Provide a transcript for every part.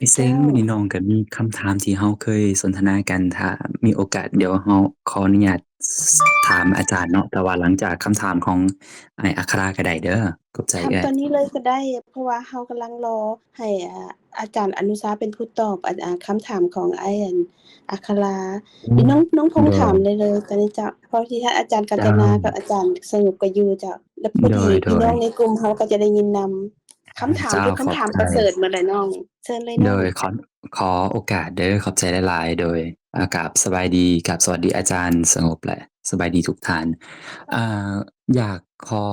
พี่เซ้งเจ้ามื้อนี้น้องก็มีคำถามที่เราเคยสนทนากันถ้ามีโอกาสเดี๋ยวเราขออนุญาตถามอาจารย์เนาะแต่ว่าหลังจากคำถามของอ้ายอัคราก็ได้เด้อขอบใจถามเอ้ยตอนนี้เลยก็ได้ เพราะว่าเรากำลังรอให้อาจารย์อนุชาเป็นผู้ตอบคำถามของไอ้อัคราอืมเดี๋ยวน้องพงษ์ถามโดยเลยตอนนี้เจ้าเพราะที่ถ้าอาจารย์กัญเจ้าจนากับอาจารย์สงบก็อยู่เจ้าแล้วพอดีโดยพี่น้องในกลุ่มเขาก็จะได้ยินนำคำถามเจ้าเป็นคำถามขอบใจ ประเสริฐหมดเลยน้องเชิญเลยน้องโดยขอโอกาสเด้อขอบใจหลายๆโดยกราบสบายดีกราบสวัสดีอาจารย์สงบแหละสบายดีทุกท่านอ่าอยากขอ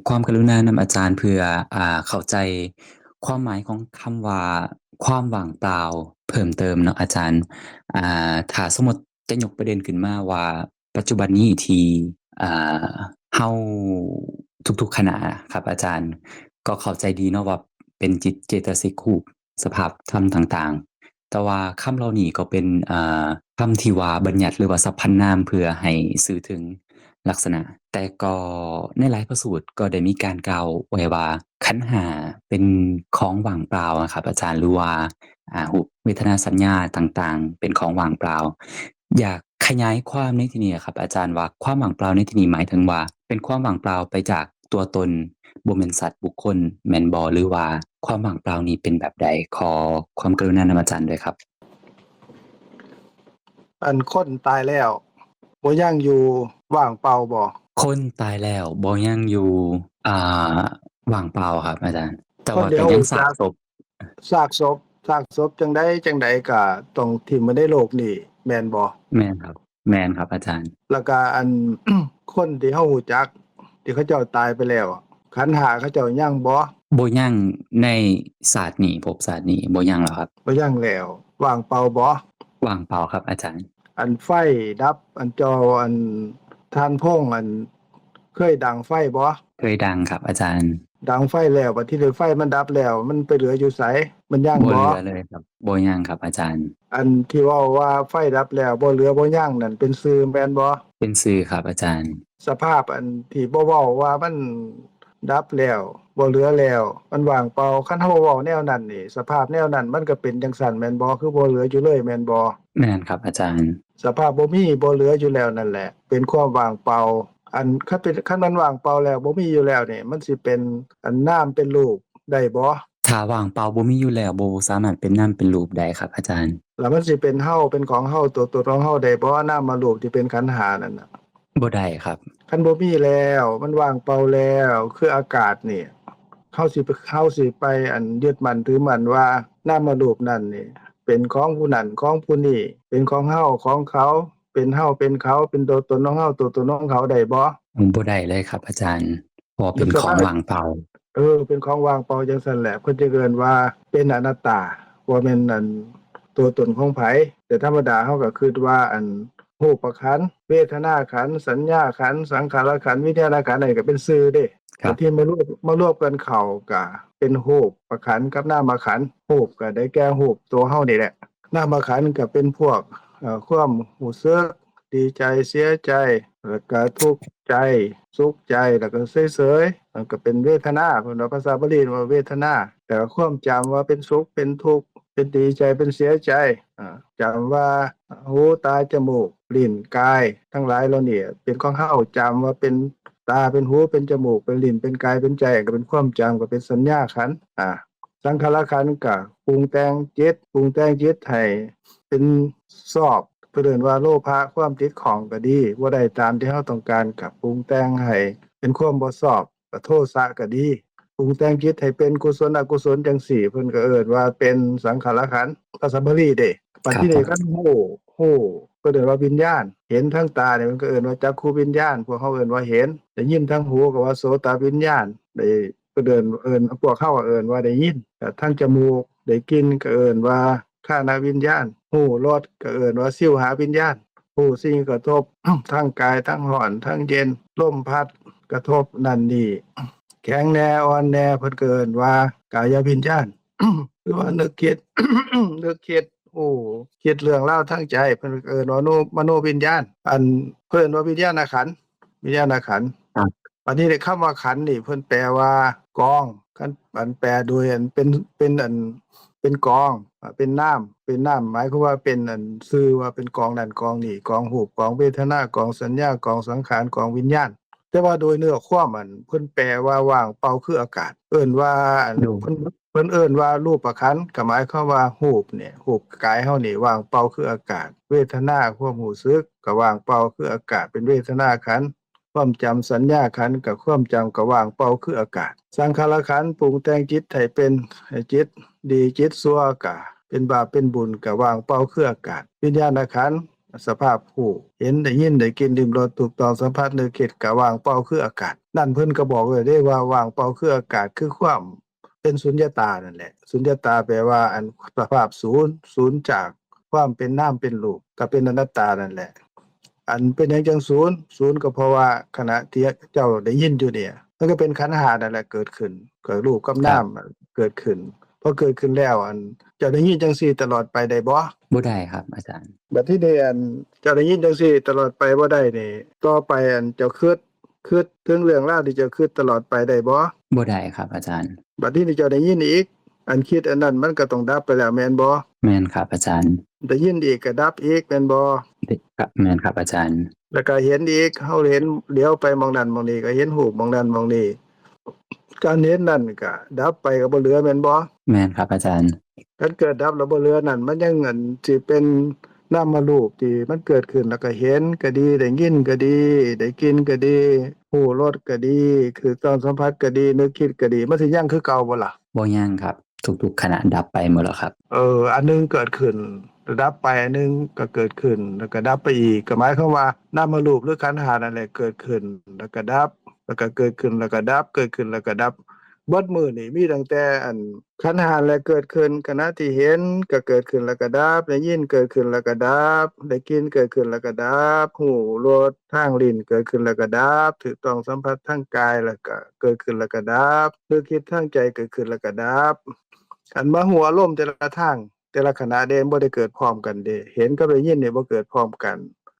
ความกรุณานำอาจารย์เพื่อเข้าใจความหมายของคำว่าความว่างเปล่าเพิ่มเติมเนาะอาจารย์ถ้าสมมติจะยกประเด็นขึ้นมาว่าปัจจุบันนี้ที่อ่าเฮาทุกๆคณะครับอาจารย์ ก็เข้าใจดีเนาะว่าเป็นจิตเจตสิกคูปสภาพธรรมต่างๆแต่ว่าคำเหล่านี้ก็เป็นคำที่ว่าบัญญัติหรือว่าสรรพนามเพื่อให้สื่อถึงลักษณะแต่ก็ในหลายพระสูตรก็ได้มีการกล่าวไว้ว่าขันธ์ห้าเป็นของว่างเปล่าอะครับอาจารย์หรือว่ารูปเวทนาสัญญาต่างๆเป็นของว่างเปล่าอยากขยายความในที่นี้อะครับอาจารย์ว่าความว่างเปล่าในที่นี้หมายถึงว่าเป็นความว่างเปล่าไปจากตัวตน บ่แม่นสัตว์บุคคลแม่นบ่หรือว่าความว่างเปล่านี้เป็นแบบใดขอความกรุณานำอาจารย์ด้วยครับอันคนตายแล้วบ่ยังอยู่ว่างเปล่าบ่คนตายแล้วบ่ยังอยู่อ่าว่างเปล่าครับอาจารย์แต่คนเดียวว่าก็ยังซากจากศพซากศพจังใดก็ต้องถิ่มไว้ในโลกนี้แม่นบ่แม่นครับแม่นครับอาจารย์แล้วก็อัน คนที่เฮารู้จักที่เขาเจ้าตายไปแล้วขันธ์ห้าเขาเจ้ายังบ่บ่ยังในศาสตร์นี้ภพศาสตร์นี้บ่ยังแล้วครับบ่ยังแล้วว่างเปล่าบ่ว่างเปล่าครับอาจารย์อันไฟดับอันจออันทานพงอันเคยดังไฟบ่เคยดังครับอาจารย์ดังไฟแล้วบัดที่นี้ไฟมันดับแล้วมันไปเหลืออยู่ไสมันยังบ่ บ่เหลือเลยครับบ่ยังครับอาจารย์อันที่เว้าว่าไฟดับแล้วบ่เหลือบ่ยังนั่นเป็นชื่อแม่นบ่เป็นสื่อครับอาจารย์สภาพอันที่บ่เว้าว่ามันดับแล้วบ่เหลือแล้วมันว่างเปล่าคันเฮาเว้าแนวนั้นนี่สภาพแนวนั้นมันก็เป็นจังซั่นแม่นบ่คือบ่เหลืออยู่เลยแม่นบ่แม่นครับอาจารย์สภาพบ่มีบ่เหลืออยู่แล้วนั่นแหละเป็นความว่างเปล่าอันคันมันว่างเปล่าแล้วบ่มีอยู่แล้วนี่มันสิเป็นอันนามเป็นรูปได้บ่ถ้าว่างเปล่าบ่มีอยู่แล้วบ่สามารถเป็นนามเป็นรูปได้ครับอาจารย์แล้วมันสิเป็นเฮาเป็นของเฮาตัวตนของเฮาได้บ่นามมารูปที่เป็นขันธ์ห้านั่นน่ะ บ่ได้ครับคันบ่มีแล้วมันว่างเปล่าแล้วคืออากาศนี่เฮาสิไปอันยึดมั่นถือมั่นว่านามรูปนั้นนี่เป็นของผู้นั้นของผู้นี้เป็นของเฮาของเขาเป็นเฮาเป็นเขาเป็นตัวตนของเฮาตัวตนของเขาได้บ่บ่ได้เลยครับอาจารย์เพราะว่าเป็นของนึกสภาพว่างเปล่าเป็นของว่างเปล่าจังซั่นแหละเพิ่นจะเอิ้นว่าเป็นอนัตตาบ่แม่นอันตัวตนของไผแต่ธรรมดาเฮาก็คิดว่าอันรูปขันธ์เวทนาขันธ์สัญญาขันธ์สังขารขันธ์วิญญาณขันธ์อันนี้ก็เป็นชื่อเด้ ครับบางทีมารวบกันเข้าก็เป็นรูปขันธ์กับนามขันธ์รูปก็ได้แก่รูปตัวเฮานี่แหละนามขันธ์ก็เป็นพวกความรู้สึกดีใจเสียใจแล้วก็ทุกข์ใจสุขใจแล้วก็เฉยๆมันก็เป็นเวทนาเพิ่นว่าภาษาบาลีว่าเวทนาแต่ว่าความจำว่าเป็นสุขเป็นทุกข์เป็นดีใจเป็นเสียใจจำว่าหูตาจมูกลิ้นกายทั้งหลายเหล่านี้เป็นของเฮาจำว่าเป็น ตาเป็นหูเป็นจมูกเป็นลิ้นเป็นกายเป็นใจก็เป็นความจำก็เป็นสัญญาขันธ์สังขารขันธ์ก็ปรุงแต่งจิตให้เป็นชอบเพิ่นเอิ้นว่าโลภะความติดข้องก็ดีบ่ได้ตามที่เราต้องการก็ปรุงแต่งให้เป็นความบ่ชอบก็โทสะก็ดีปรุงแต่งจิตให้เป็นกุศลอกุศลจังซี้เพิ่นก็เอิ้นว่าเป็นสังขารขันธ์ภาษาบาลีเด้บัดครับผมทีนี้คันฮู้ เพิ่นเอิ้นว่าวิญญาณเห็นทางตาเนี่ยมันก็เอิ้นว่าจักขุวิญญาณพวกเขาเอิ้นว่าเห็นได้ยินทางหูก็ว่าโสตวิญญาณได้เพิ่นเอิ้นพวกเขาก็เอิ้นว่าได้ยินแต่ทางจมูกได้กลิ่นก็เอิ้นว่าฆานวิญญาณหูรสก็เอิ้นว่าชิวหาวิญญาณรู้สิ่งกระทบทางกายทั้งร้อนทั้งเย็นลมพัดกระทบนั่นนี่แข็งแน่อ่อนแน่เพิ่นก็เอิ้นว่ากายวิญญาณ หรือว่านึกคิด นึกคิดโอ้คิดเรื่องราวทางใจเพิ่นก็เอิ้นว่ามโนวิญญาณอันเพิ่นว่าวิญญาณขันธ์ครับบัดนี้ในคำว่าขันธ์นี่เพิ่นแปลว่ากอง คันอันแปลโดยอันเป็นอันเป็นกองเป็นน้ำหมายความว่าเป็นอันชื่อว่าเป็นกองนั่นกองนี่กองรูปกองเวทนากองสัญญากองสังขารกองวิญญาณแต่ว่าโดยเนื้อความอันเพิ่นแปลว่าว่างเปล่าคืออากาศเอิ้นว่าอันดูเพิ่นเอิ้นว่ารูปขันธ์ก็หมายความว่ารูปเนี่ยรูปกายเฮานี่ว่างเปล่าคืออากาศเวทนาความรู้สึกก็ว่างเปล่าคืออากาศเป็นเวทนาขันธ์ ความจำสัญญาขันธ์กับความจำก็ว่างเปล่าคืออากาศสังขารขันธ์ปรุงแต่งจิตให้เป็นให้จิตดีจิตชั่วก็เป็นบาปเป็นบุญก็ว่างเปล่าคืออากาศวิญญาณขันธ์สภาพผู้เห็นได้ยินได้กินลิ้มรสถูกต้องสัมผัสนึกคิดก็ว่างเปล่าคืออากาศนั่นเพิ่นก็บอกไว้ได้ว่าว่างเปล่าคืออากาศคือความเป็นสุญญตานั่นแหละสุญญตาแปลว่าอันสภาพศูนย์จากความเป็นนามเป็นรูปก็เป็นอนัตตานั่นแหละ อันเป็นหยังจังศูนย์ก็เพราะว่าขณะที่เจ้าได้ยินอยู่เนี่ยมันก็เป็นขันธ์ห้านั่นแหละเกิดขึ้นเกิดรูปกับครันามบเกิดขึ้นพอเกิดขึ้นแล้วอันเจ้าได้ยินจังซี่ตลอดไปได้บ่บ่ได้ครับอาจารย์บัดทีนี้อันเจ้าได้ยินจังซี่ตลอดไปบ่ได้นี่ต่อไปอันเจ้าคิดถึงเรื่องราวที่เจ้าคิดตลอดไปได้บ่บ่ได้ครับอาจารย์บัดทีนี้เจ้าได้ยินอีกอันคิดอันนั้นมันก็ต้องดับไปแล้วแม่นบ่แม่นครับอาจารย์ได้ยินอีกก็ดับอีกแม่นบ่ ครับแม่นครับอาจารย์แล้วก็เห็นอีกเราเห็นเลี้ยวไปหม้องนั้นหม้องนี้ก็เห็นรูปหม้องนั้นหม้องนี้การเห็นนั่นก็ดับไปก็บ่เหลือแม่นบ่แม่นครับอาจารย์คันเกิดดับแล้วบ่เหลือนั่นมันยังอันสิเป็นนามรูปที่มันเกิดขึ้นแล้วก็เห็นก็ดีได้ยินก็ดีได้กินก็ดีรู้รสก็ดีคือต้องสัมผัสก็ดีนึกคิดก็ดีมันสิยังคือเก่าบ่ล่ะ บ่ยังครับทุกๆขณะดับไปหมดแล้วครับอันหนึงเกิดขึ้นแล้วดับไปอันหนึงก็เกิดขึ้นแล้วก็ดับไปอีกก็หมายความว่านามรูปหรือขันธ์ห้านั่นแหละเกิดขึ้นแล้วก็ดับแล้วก็เกิดขึ้นแล้วก็ดับเกิดขึ้นแล้วก็ดับเบิดมื้อนี่มีตั้งแต่อันขันธ์ห้าแหละเกิดขึ้นขณะที่เห็นก็เกิดขึ้นแล้วก็ดับได้ยินเกิดขึ้นแล้วก็ดับได้กินเกิดขึ้นแล้วก็ดับหูรสทางลิ้นเกิดขึ้นแล้วก็ดับถูกต้องสัมผัสทางกายแล้วก็เกิดขึ้นแล้วก็ดับนึกคิดทางใจเกิดขึ้นแล้วก็ดับ คันมาหัวอารมณ์แต่ละทางแต่ละขณะเดะบ่ได้เกิดพร้อมกันเดะเห็นกับได้ยินเนี่ยบ่เกิดพร้อมกัน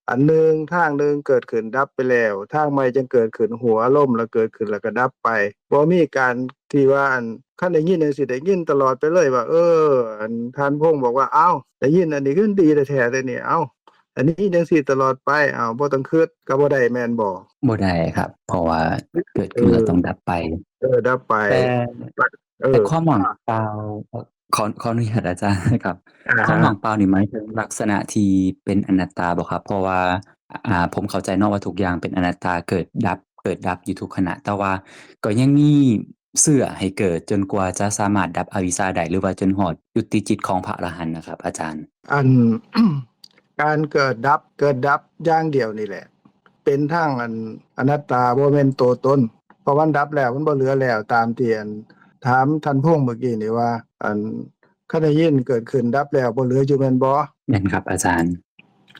อันหนึ่งทางหนึ่งเกิดขึ้นดับไปแล้วทางใหม่จึงเกิดขึ้นหัวอารมณ์แล้วเกิดขึ้นแล้วก็ดับไปบ่มีการที่ว่าอันคันได้ยินจั่งซี้ได้ยินตลอดไปเลยว่าอันท่านพงษ์บอกว่าอ้าวได้ยินอันนี้คือดีแท้ๆเลยนี่อ้าวอันนี้จังซี่ตลอดไปอ้าวบ่ต้องคิดก็บ่ได้แม่นบ่บ่ได้ครับเพราะว่าเกิดเอขึ้นแล้วอต้องดับไปดับไปแต่เออแต่ความว่างเปล่าขออนุญาตอาจารย์ครับอะฮะความว่างเปล่านี่หมายถึงลักษณะที่เป็นอนัตตาบ่ครับเพราะว่าผมเข้าใจเนาะว่าทุกอย่างเป็นอนัตตาเกิดดับอยู่ทุกขณะแต่ว่าก็ยังมีเชื่อให้เกิดจนกว่าจะสามารถดับอวิชชาได้หรือว่าจนฮอดจุติจิตของพระอรหันต์น่ะครับอาจารย์อัน การเกิดดับอย่างเดียวนี่แหละเป็นทางอันอนัตตาบ่แม่นตัวตนเพราะมันดับแล้วมันบ่เหลือแล้วตามที่อันถามท่านพงษ์เมื่อกี้นี่ว่าอันคันได้ยินเกิดขึ้นดับแล้วบ่เหลืออยู่แม่นบ่แม่นครับอาจารย์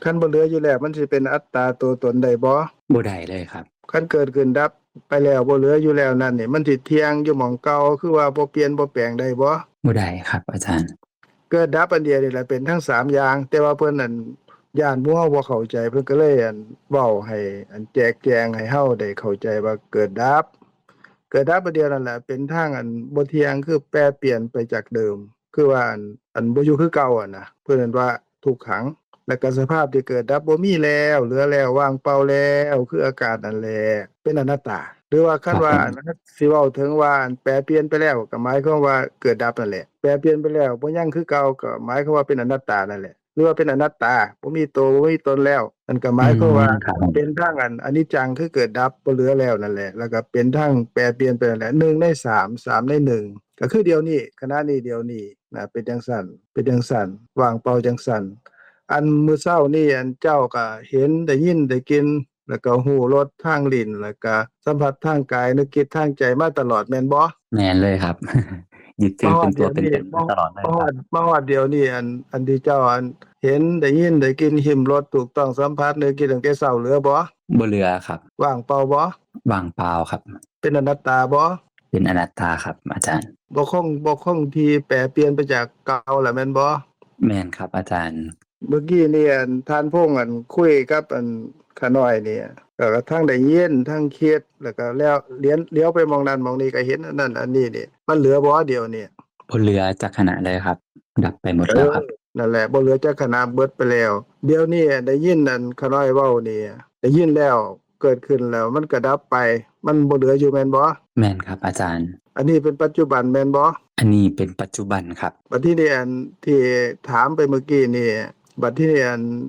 คันบ่เหลืออยู่แล้วมันสิเป็นอัตตาตัวตนได้บ่บ่ได้เลยครับคันเกิดขึ้นดับไปแล้วบ่เหลืออยู่แล้วนั่นนี่มันสิเที่ยงอยู่หม้องเก่าคือว่าบ่เปลี่ยนบ่แปลงได้บ่ บ่ได้ครับอาจารย์เกิดดับอันเดียวนี่แหละเป็นทั้ง3อย่างแต่ว่าเพิ่นนั่นย้านหมู่เฮาบ่เข้าใจเพิ่นก็เลยเว้าให้แจกแจงให้เฮาได้เข้าใจว่าเกิดดับอันเดียวนั่นแหละเป็นทางบ่เที่ยงคือแปรเปลี่ยนไปจากเดิมคือว่าบ่อยู่คือเก่าอะนะเพิ่นเอิ้นว่าทุกขังแล้วก็สภาพที่เกิดดับบ่มีแล้วเหลือแล้วว่างเปล่าแล้วคืออากาศนั่นแหละเป็นอนัตตาหรือว่าคคันรับผมว่าสิเว้าถึงว่าแปรเปลี่ยนไปแล้วก็หมายความว่าเกิดดับนั่นแหละแปรเปลี่ยนไปแล้วบ่ยังคือเก่าก็หมายความว่าเป็นอนัตตานั่นแหละหรือว่าเป็นอนัตตาบ่มีตัวบ่มีตนแล้วนั่นก็หอืมายความว่าครับผมเป็นทางอนิจจังคือเกิดดับบ่เหลือแล้วนั่นแหละแล้วก็เป็นทางแปรเปลี่ยนไปนั่นแหละ1ใน3 3ใน1ก็คือเดี๋ยวนี้ขณะนี้เดี๋ยวนี้นะเป็นจังซั่นว่างเปล่าจังซั่น มื้อเช้านี้เจ้าก็เห็นได้ยินได้กินแล้วก็รู้รสทางลิ้นแล้วก็สัมผัสทางกายนึกคิดทางใจมาตลอดแม่นบ่แม่นเลยครับยึดถืมาฮออเป็นตัดเดี๋ยวนี้วเป็นตนมาตลอดเลยครับมาฮอดเดี๋ยวนี้ที่เจ้าเห็นได้ยินได้กินริมรสถูกต้องสัมผัสนึกคิดตั้งแต่เช้าเหลือบ่บ่เหลือครับว่างเปล่าบ่ว่างเปล่าครับเป็นอนัตตาบ่เป็นอนัตตาครับอาจารย์บ่คงที่แปรเปลี่ยนไปจากเก่าแล้วแม่นบ่แม่นครับอาจารย์ เมื่อกี้นี่ท่านพงษ์คุยกับขาน้อยนี่ก็ทั้งได้ยินทั้งคิดแล้วก็แล้วเลี้ยวไปมองนั้นมองนี้ก็เห็นอันนั้นอันนี้นี่มันเหลือบ่เดียวนี่บนเรือจากขณะเลยครับ ดับไปหมดเออแล้วครับ นั่นแหละบ่เหลือจักขณะเบิดไปแล้ว เดี๋ยวนี้ได้ยินขาน้อยเว้านี่ได้ยินแล้วเกิดขึ้นแล้วมันก็ดับไป มันบ่เหลืออยู่แม่นบ่แม่นครับอาจารย์ อันนี้เป็นปัจจุบันแม่นบ่ อันนี้เป็นปัจจุบันครับ บัดที่นี่ที่ถามไปเมื่อกี้นี่บัดที่นี่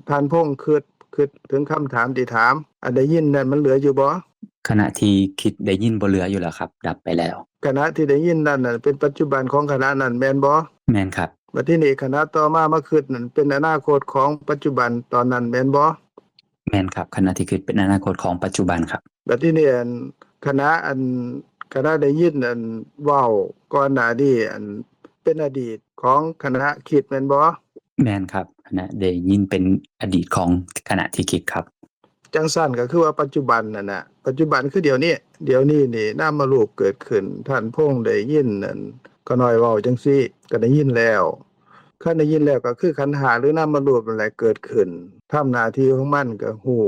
ท่านพงษ์คิดถึงคำถามที่ถาม อันได้ยินนั่นมันเหลืออยู่บ่ ขณะที่คิดได้ยินบ่เหลืออยู่แล้วครับ ดับไปแล้ว คณะที่ได้ยินนั่นน่ะเป็นปัจจุบันของคณะนั้นแม่นบ่ แม่นครับ บัดที่นี่คณะต่อมาคิดนั่นเป็นอนาคตของปัจจุบันตอนนั้นแม่นบ่ แม่นครับ ขณะที่คิดเป็นอนาคตของปัจจุบันครับ บัดที่นี่คณะคณะได้ยินเว้าก่อนหน้านี้เป็นอดีตของคณะคิดแม่นบ่ แม่นครับขณะได้ยินเป็นอดีตของขณะที่คิดครับ จังซั่นก็คือว่าปัจจุบันนั่นน่ะปัจจุบันคือเดี๋ยวนี้นี่นามรูปเกิดขึ้นท่านพงษ์ได้ยินก็น้อยเว้าจังซี่ก็ได้ยินแล้วคันได้ยินแล้วก็คือขันธ์ห้าหรือนามรูปนั่นแหละเกิดขึ้นทำหน้าที่ของมันก็ฮู้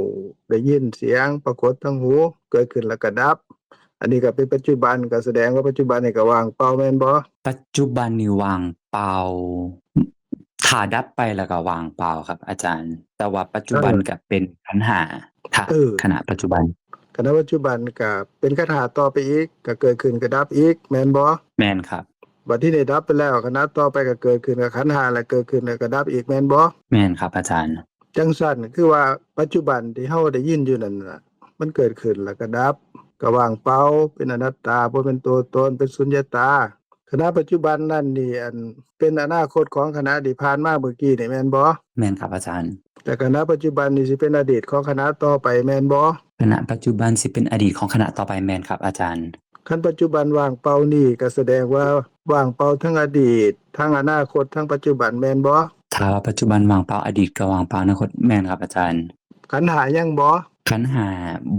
ได้ยินเสียงปรากฏทางหูเกิดขึ้นแล้วก็ดับ อันนี้ก็เป็นปัจจุบันก็แสดงว่าปัจจุบันนี่ก็ว่างเปล่าแม่นบ่ ปัจจุบันนี่ว่างเปล่าถ้าดับไปแล้วก็ว่างเปล่าครับ อาจารย์ แต่ว่าปัจจุบันก็เป็นขันธ์ห้าถ้า เออ ขณะปัจจุบัน ขณะปัจจุบันก็เป็นขันธ์ห้าต่อไปอีกก็เกิดขึ้นก็ดับอีกแม่นบ่ แม่นครับ บัดที่ได้ดับไปแล้วคณะต่อไปก็เกิดขึ้นกับขันธ์ห้าแล้วเกิดขึ้นแล้วก็ดับอีกแม่นบ่ แม่นครับอาจารย์ จังซั่นคือว่าปัจจุบันที่เฮาได้ยินอยู่นั่นน่ะมันเกิดขึ้นแล้วก็ดับก็ว่างเปล่าเป็นอนัตตาบ่เป็นตัวตนเป็นสุญญตาขณะปัจจุบันนั่นนี่เป็นอนาคตของคณะที่ผ่านมาเมื่อกี้นี่แม่นบ่ แม่นครับอาจารย์ แต่คณะปัจจุบันนี่สิเป็นอดีตของคณะต่อไปแม่นบ่ ขณะปัจจุบันสิเป็นอดีตของขณะต่อไปแม่นครับอาจารย์ คันปัจจุบันว่างเปล่านี่ก็แสดงว่าว่างเปล่าทั้งอดีตทั้งอนาคตทั้งปัจจุบันแม่นบ่ ถ้าว่าปัจจุบันว่างเปล่าอดีตก็ว่างเปล่าอนาคตแม่นครับอาจารย์ ขันธ์ห้ายังบ่ ขันธ์ห้า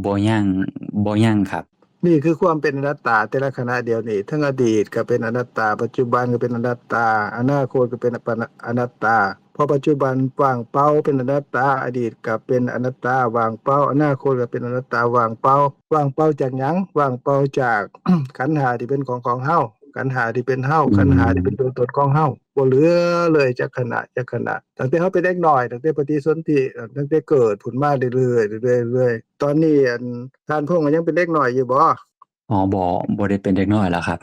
บ่ยังครับ นี่คือความเป็นอนัตตาแต่ละขณะเดียวนี่ทั้งอดีตก็เป็นอนัตตาปัจจุบันก็เป็นอนัตตาอนาคตก็เป็นอนัตตาเพราะปัจจุบันว่างเปล่าเป็นอนัตตาอดีตก็เป็นอนัตตาว่างเปล่าอนาคตก็เป็นอนัตตาว่างเปล่าว่างเปล่าจากหยังว่างเปล่าจาก ขันธ์ห้าที่เป็นของเฮาขันธ์ห้าที่เป็นเฮาขันธ์ห้าที่เป็นตัวตนของเฮาบ่เหลือเลยจักขณะตั้งแต่เฮาเป็นเด็กน้อยตั้งแต่ปฏิสนธิตั้งแต่เกิดผุนมาเรื่อยๆเรื่อยๆตอนนี้ท่านพงษ์ก็ยังเป็นเด็กน้อยอยู่บ่ อ๋อบ่ได้เป็นเด็กน้อยแล้วครับ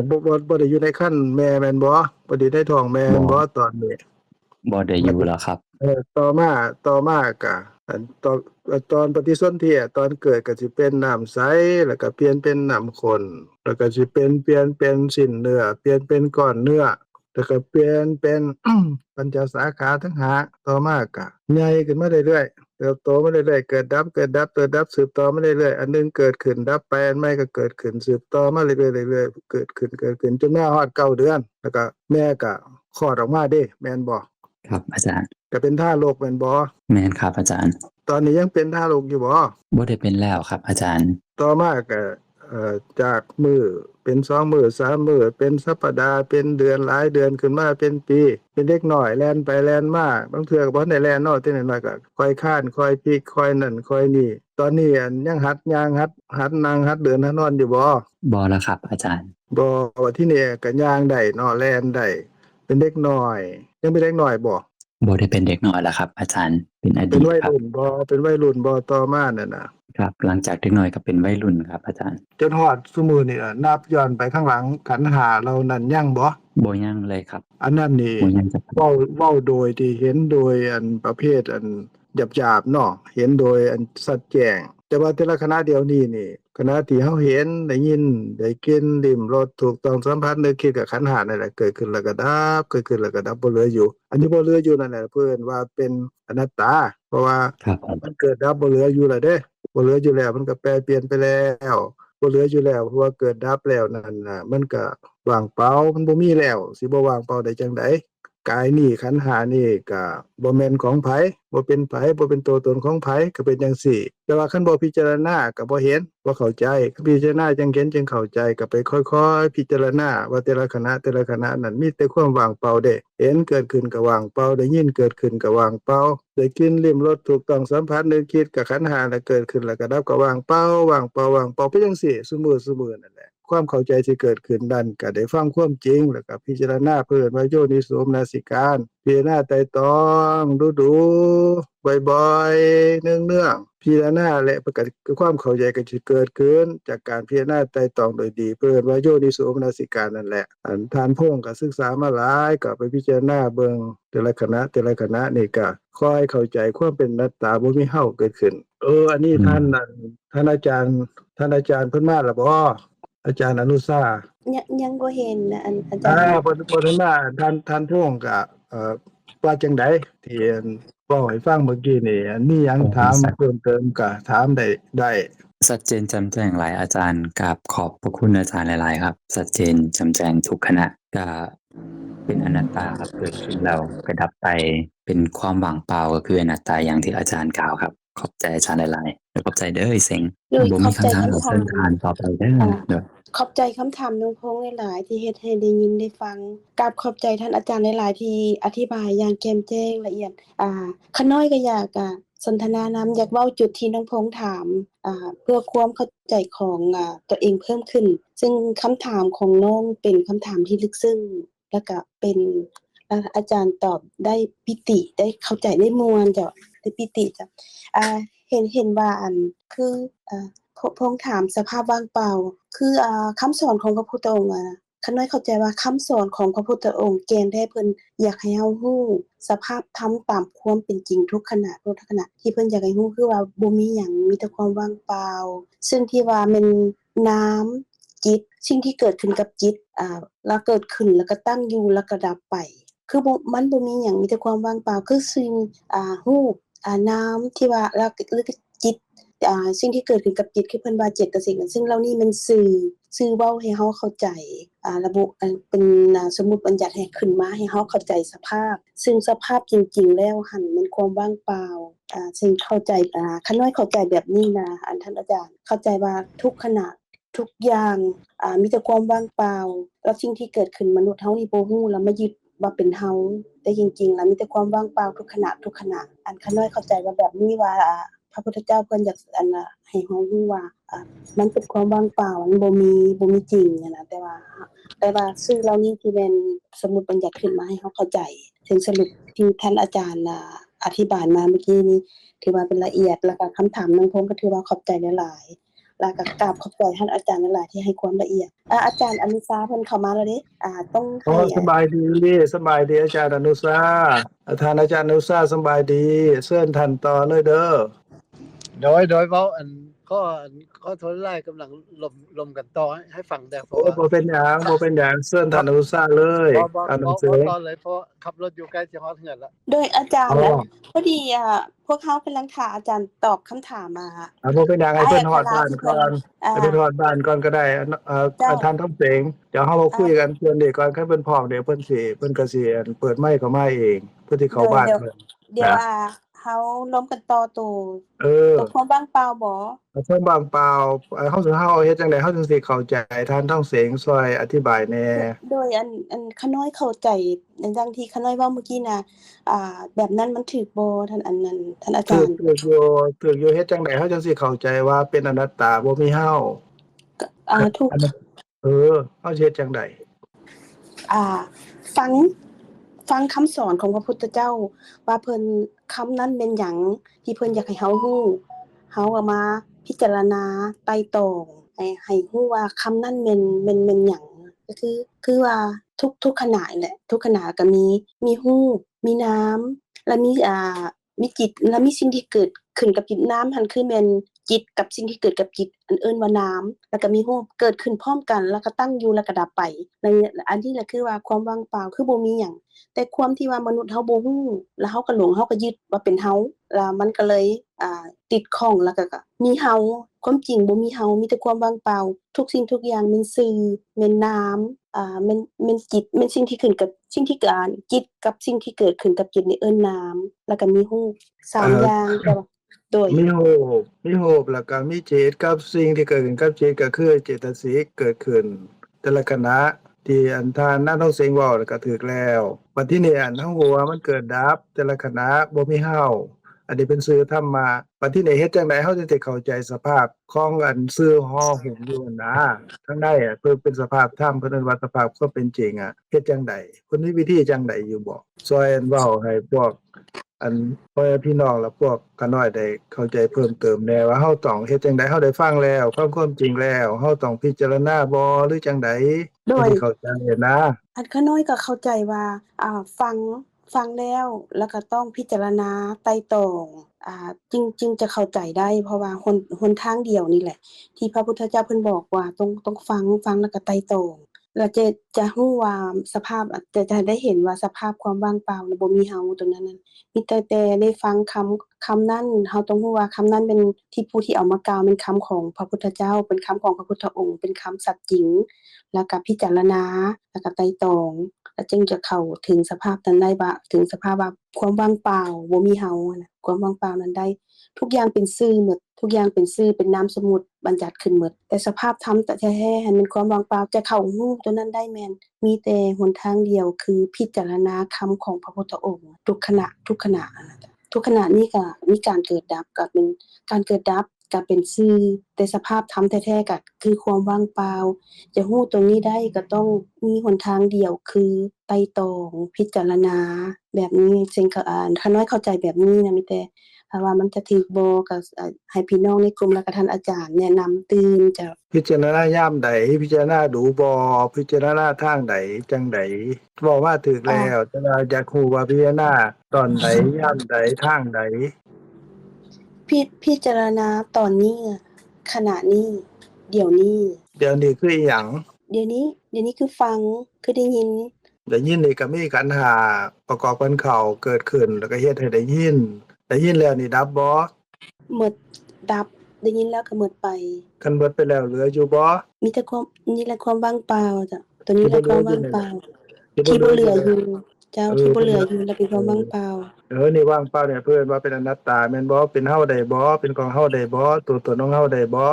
บ่ได้อยู่ในคันแม่แม่นบ่บ่ได้ในท้องแม่แม่นบ่ตอนนี้ บ่ได้อยู่แล้วครับ ต่อมาก็ตอนปฏิสนธิตอนเกิดก็สิเป็นน้ำใสแล้วก็เปลี่ยนเป็นน้ำข้นแล้วก็สิเปลี่ยนเป็นชิ้นเนื้อเปลี่ยนเป็นก้อนเนื้อแล้วก็เปลี่ยนเป็น ปัญจสาขาทั้งห้าต่อมาก็ใหญ่ขึ้นมาเรื่อยๆเติบโตมาเรื่อยๆเกิดดับเกิดดับสืบต่อมาเรื่อยๆอันหนึงเกิดขึ้นดับไปอันใหม่ก็เกิดขึ้นสืบต่อมาเรื่อยๆเรื่อยๆเกิดขึ้นจนแม่ฮอด9 เดือนแล้วก็แม่ก็คลอดออกมาเด้แม่นบ่ ครับอาจารย์ ก็เป็นทารกแม่นบ่ แม่นครับอาจารย์ ตอนนี้ยังเป็นทารกอยู่บ่ บ่ได้เป็นแล้วครับอาจารย์ ต่อมาก็จากมื้อเป็น2มื้อ3มื้อเป็นสัปดาห์เป็นเดือนหลายเดือนขึ้นมาเป็นปีเป็นเด็กน้อยแล่นไปแล่นมาบางเทื่อก็บ่ทันได้แล่นเนาะแต่น้อยๆก็ค่อยคร้านค่อยพลิกค่อยนั่นค่อยนี่ตอนนี้ยังหัดย่างหัดนั่งหัดเดินหัดนอนอยู่บ่ บ่แล้วครับอาจารย์ บ่ว่าที่นี่ก็ย่างได้เนาะแล่นได้เป็นเด็กน้อยยังเป็นเด็กน้อยบ่ บ่ได้เป็นเด็กน้อยแล้วครับ อาจารย์ เป็นอ เป็ ดี น ต วัย ครับ รุ่นบ่เป็นวัยรุ่นบ่ต่อมานั่นน่ะ ครับ หลังจากเด็กน้อยก็เป็นวัยรุ่นครับอาจารย์ จนฮอดซุมื้อนี่นับย้อนไปข้างหลังขันธ์ห้าเหล่านั้นยังบ่ บ่ยังเลยครับ อันนั้นนี่ บ่ยังจะ เว้าโดยที่เห็นโดยประเภทหยาบๆเนาะเห็นโดยชัดแจ้งแต่ว่าแต่ละคณะเดียวนี้นี่คณะที่เฮาเห็นได้ยินได้กลิ่นลิ้มรสถูกต้องสัมผัสนึกคิดกับขันธ์ห้านั่นแหละเกิดขึ้นแล้วก็ดับเกิดขึ้นแล้วก็ดับบ่เหลืออยู่ อันที่บ่เหลืออยู่นั่นแหละเพิ่นว่าเป็นอนัตตา เพราะว่า ครับผม มันเกิดดับบ่เหลืออยู่แล้วเด้บ่เหลืออยู่แล้วมันก็แปรเปลี่ยนไปแล้วบ่เหลืออยู่แล้วเพราะว่าเกิดดับแล้วนั่นน่ะมันก็ว่างเปล่ามันบ่มีแล้วสิบ่ว่างเปล่าได้จังได กายนี้ขันธ์5นี้ก็บ่แม่นของไผบ่เป็นไผบ่เป็นตัวตนของไผก็เป็นจังซี่แต่ว่าคันบ่พิจารณาก็บ่เห็นบ่เข้าใจคันพิจารณาจังเห็นจังเข้าใจก็ไปค่อยๆพิจารณาว่าแต่ละขณะนั้นมีแต่ความว่างเปล่าเด้เห็นเกิดขึ้นก็ว่างเปล่าได้ยินเกิดขึ้นก็ว่างเปล่าได้กลิ่นลิ้มรสถูกต้องสัมผัสนึกคิดก็ขันธ์5แล้วเกิดขึ้นแล้วก็ดับก็ว่างเปล่าว่างเปล่าว่างเปล่าไปจังซี่ซุมื้อนั่นแหละความเข้าใจที่เกิดขึ้นนั้นก็ได้ฟังความจริงแล้วก็พิจารณาเพิ่นว่าโยนิโสมนสิการพิจารณาไตร่ตรองดูๆบ่อยๆเนืองๆพิจารณาและประกาศความเข้าใจก็สิเกิดขึ้นจากการพิจารณาไตร่ตรองโดยดีเพิ่นว่าโยนิโสมนสิการนั่นแหละอันท่านพงษ์ก็ศึกษามาหลายก็ไปพิจารณาเบิ่งแต่ละคณะนี่ก็ค่อยเข้าใจความเป็นอนัตตาบ่มีเฮาเกิดขึ้นอันนี้อืมท่านอาจารย์เพิ่นมาแล้วบ่อาจารย์อนุชายังบ่เห็นนะอาจารย์บ่ทันมาท่านพงษ์ก็ว่าจังไดที่อันเว้าให้ฟังเมื่อกี้นี่อันมีหยังถามเพิ่มเติมก็ถามได้ ชัดเจนแจ่มแจ้งหลายอาจารย์กราบขอบพระคุณอาจารย์หลายๆครับชัดเจนแจ่มแจ้งทุกขณะก็เป็นอนัตตาครับเกิดขึ้นแล้วก็ดับไปเป็นความว่างเปล่าก็คืออนัตตาอย่างที่อาจารย์กล่าวครับขอบใจอาจารย์หลายๆแล้วขอบใจเด้อไอ้เซ็งด้วยบ่ขอบใจมีคำถามคำถามแล้วเชิญทานต่อไปเด้อเด้อ ขอบใจคำถามน้องพงษ์หลายๆที่เฮ็ดให้ได้ยินได้ฟังกราบขอบใจท่านอาจารย์หลายๆที่อธิบายอย่างแจ่มแจ้งละเอียดข้าน้อยก็อยากสนทนานำอยากเว้าจุดที่น้องพงษ์ถามเพื่อความเข้าใจของตัวเองเพิ่มขึ้นซึ่งคำถามของน้องเป็นคำถามที่ลึกซึ้งแล้วก็เป็นอาจารย์ตอบได้ปิติได้เข้าใจได้ม่วนจ้ะได้ปิติจ้ะเห็นว่าคือพงษ์ถามสภาพว่างเปล่าคือคำสอนของพระพุทธองค์ข้าน้อยเข้าใจว่าคำสอนของพระพุทธองค์แกนแท้เพิ่นอยากให้เฮาฮู้สภาพธรรมตามความเป็นจริงทุกขณะที่เพิ่นอยากให้ฮู้คือว่าบ่มีหยังมีแต่ความว่างเปล่าซึ่งที่ว่าแม่นน้ำจิตสิ่งที่เกิดขึ้นกับจิตแล้วเกิดขึ้นแล้วก็ตั้งอยู่แล้วก็ดับไปคือมันบ่มีหยังมีแต่ความว่างเปล่าคือสิ่งรูปน้ำที่ว่าแล้วหรือจิตสิ่งที่เกิดขึ้นกับจิตคือเพิ่นว่าเจตสิกซึ่งเหล่านี้มันสื่อเว้าให้เฮาเข้าใจระบุเป็นสมมุติบัญญัติให้ขึ้นมาให้เฮาเข้าใจสภาพซึ่งสภาพจริงๆแล้วหั้นมันความว่างเปล่าซึ่งเข้าใจข้าน้อยเข้าใจแบบนี้นะท่านอาจารย์เข้าใจว่าทุกขณะทุกอย่างมีแต่ความว่างเปล่าแล้วสิ่งที่เกิดขึ้นมนุษย์เฮานี่บ่ฮู้แล้วมายึดว่าเป็นเฮาแต่จริงๆแล้วมีแต่ความว่างเปล่าทุกขณะข้าน้อยเข้าใจว่าแบบนี้ว่าพระพุทธเจ้าเพิ่นอยากให้เฮารู้ว่ามันเป็นความว่างเปล่ามันบ่มีจริงนะแต่ว่าสิ่งเหล่านี้ที่แม่นสมมุติบัญญัติขึ้นมาให้เฮาเข้าใจถึงสรุปที่ท่านอาจารย์อธิบายมาเมื่อกี้นี้ถือว่าเป็นละเอียดแล้วก็คำถามน้องพงษ์ก็ถือว่าขอบใจหลายๆแล้วก็กราบขอบใจท่านอาจารย์หลายๆที่ให้ความละเอียดอาจารย์อนุชาเพิ่นเข้ามาแล้วเด้ต้องให้สบายดีอาจารย์อนุชาท่านอาจารย์อนุชาสบายดีเชิญท่านต่อเลยเด้อโดยเว้าข้อโทรไลน์กำลังลมกันต่อให้ฟังได้เพราะว่าบ่เป็นหยังเชิญท่านอนุชาเลยบ่อ่านหนังสือตอนเลยเพราะขับรถอยู่ใกล้สิฮอดเฮือนแล้วโดยอาจารอ๋อย์พอดีพวกเขากำลังถามอาจารย์ตอบคำถามมาบ่เป็นหยังให้เพิ่นฮอดบ้านก่อนอ่าให้เพิ่นฮอดบ้านก่อนก็ได้เจ้าท่านต้องเสงเดี๋ยวเฮามาคุยกันเพิ่นนี่ก่อนคันเพิ่นพร้อมเดี๋ยวเพิ่นก็สิเปิดไมค์เข้ามาเองเพื่อที่เข้าบ้านเพิ่นเดี๋ยวนะเขาล้มกันต่อตู่เออ ตกความว่างเปล่าบ่ เพิ่นบางเปล่าเฮาเฮ็ดจั่งใดเฮาจึงสิเข้าใจท่านต้องเสงช่วยอธิบายแหน่โดยข้าน้อยเข้าใจดังที่ข้าน้อยเว้าเมื่อกี้น่ะแบบนั้นมันถูกบ่ท่านนั้นท่านอาจารย์ถูกอยู่เฮ็ดจั่งใดเฮาจึงสิเข้าใจว่าเป็นอนัตตาบ่มีเฮาถูกอันนั้นเฮาสิเฮ็ดจั่งใดฟังคำสอนของพระพุทธเจ้าว่าเพิ่นคำนั้นเป็นหยังที่เพิ่นอยากให้เฮารู้เฮาก็มาพิจารณาไตร่ตรองให้รู้ว่าคำนั้นแม่นหยังก็คือว่าทุกขณะแหละทุกขณะก็มีรูปมีน้ำและมีจิตและมีสิ่งที่เกิดขึ้นกับจิตน้ำหั้นคือแม่นจิตกับสิ่งที่เกิดกับจิตอันเอิ้นว่าน้ำแล้วก็มีรูปเกิดขึ้นพร้อมกันแล้วก็ตั้งอยู่แล้วก็ดับไปในอันที่แหละคือว่าความว่างเปล่าคือบ่มีหยังแต่ความที่ว่ามนุษย์เฮาบ่ฮู้แล้วเฮาก็หลงเฮาก็ยึดว่าเป็นเฮาแล้วมันก็เลยติดข้องแล้วก็มีเฮาความจริงบ่มีเฮามีแต่ความว่างเปล่าทุกสิ่งทุกอย่างเป็นสื่อเป็นน้ แม่นจิตแม่นสิ่งที่ขึ้นกับสิ่งที่จิตกับสิ่งที่เกิดขึ้นกับจิตนี่เอิ้นนามแล้วก็มีรูป3อ่าอย่างแต่ว่าโดยมีโฮปแล้วก็มีจิตกับสิ่งที่เกิดขึ้นกับจิตก็คือเจตสิกเกิดขึ้นแต่ละขณะที่อันทานนั้นต้องเสียงเว้าแล้วก็ถูกแล้วบัดทีนี้อันเฮาว่ามันเกิดดับแต่ละขณะบ่มีเฮาอันนี้เป็นสื่อธรรมะบัดทีนี้เฮ็ดจังไดเฮาจึงสิเข้าใจสภาพของอันสื่อห่อหุ้มอยู่นั่นนะทั้งใดเพิ่นเป็นสภาพธรรมเพิ่นเอิ้นว่าสภาพความเป็นจริงเฮ็ดจังไดเพิ่นมีวิธีจังไดอยู่บ่ช่วยอันเว้าให้พวก อันพ่อแม่พี่น้องและพวกขาน้อยได้เข้าใจเพิ่มเติมแหน่ว่าเราต้องเฮ็ดจั่งใดเราได้ฟังแล้วความจริงแล้วเราต้องพิจารณาบ่หรือจั่งใดโดยจั่งสิเข้าใจอะนะอันข้าน้อยก็เข้าใจว่าฟังแล้วก็ต้องพิจารณาไตร่ตรองจึงจะเข้าใจได้เพราะว่าหนทางเดียวนี่แหละที่พระพุทธเจ้าเพิ่นบอกว่าต้องฟังแล้วก็ไตร่ตรองแล้วจะรู้ว่าสภาพจะได้เห็นว่าสภาพความว่างเปล่าน่ะบ่มีเฮาตรงนั้นน่ะมีแต่ได้ฟังคำนั้นเฮาต้องรู้ว่าคำนั้นเป็นที่ผู้ที่เอามากล่าวเป็นคำของพระพุทธเจ้าเป็นคำของพระพุทธองค์เป็นคำสัตย์จริงแล้วก็พิจารณาแล้วก็ไตร่ตรองแล้วจึงจะเข้าถึงสภาพนั้นได้ว่าถึงสภาพว่าความว่างเปล่าบ่มีเฮาอะนะความว่างเปล่านั้นได้ทุกอย่างเป็นสื่อหมดทุกอย่างเป็นสื่อเป็นนามสมมุติบัญญัติขึ้นหมดแต่สภาพธรรมแท้ๆให้มันความว่างเปล่าจะเข้ารู้ตัวนั้นได้แม่นมีแต่หนทางเดียวคือพิจารณาคำของพระพุทธองค์ทุกขณะทุกขณะนี้ก็มีการเกิดดับก็เป็นการเกิดดับก็เป็นสื่อแต่สภาพธรรมแท้ๆก็คือความว่างเปล่าจะรู้ตรงนี้ได้ก็ต้องมีหนทางเดียวคือไตร่ตรองพิจารณาแบบนี้ซึ่งก็ถ้าน้อยเข้าใจแบบนี้นะมีแต่ถ้าว่ามันจะถูกบ่ก็ให้พี่น้องในกลุ่มและก็ท่านอาจารย์แนะนำตื่นจ้ะพิจารณายามใดพิจารณาดูบ่พิจารณาทางใดจั่งใดเว้ามาถูกอ่าแล้วแต่ว่าอยากรู้ว่าพิจารณาตอนใดยามใดทางใดพิจารณาตอนนี้ขณะนี้เดี๋ยวนี้ เดี๋ยวนี้คืออิหยังเดี๋ยวนี้คือฟังคือได้ยินได้ยินนี่ก็มีขันธ์ห้าประกอบกันเข้าเกิดขึ้นแล้วก็เฮ็ดให้ได้ยินแล้วนี่ดับบ่ หมดดับได้ยินแล้วก็หมดไปคันเบิดไปแล้วเหลืออยู่บ่ มีแต่ความนี่แหละความว่างเปล่าจ้ะตัวนี้ที่แหละคบ่เหลืออยู่วามว่างเปล่านี่แหละที่บ่ที่เหลืออยู่นั่นบ่เหลืออยู่เจ้าที่บ่เพิ่นว่าเหลืออยู่แล้วเป็นความว่างเปล่านี่ว่างเปล่าเนี่ยเพิ่นว่าเป็นอนัตตาแม่นบ่เป็นเฮาได้บ่เป็นของเฮาได้บ่ตัวตนของเฮาได้บ่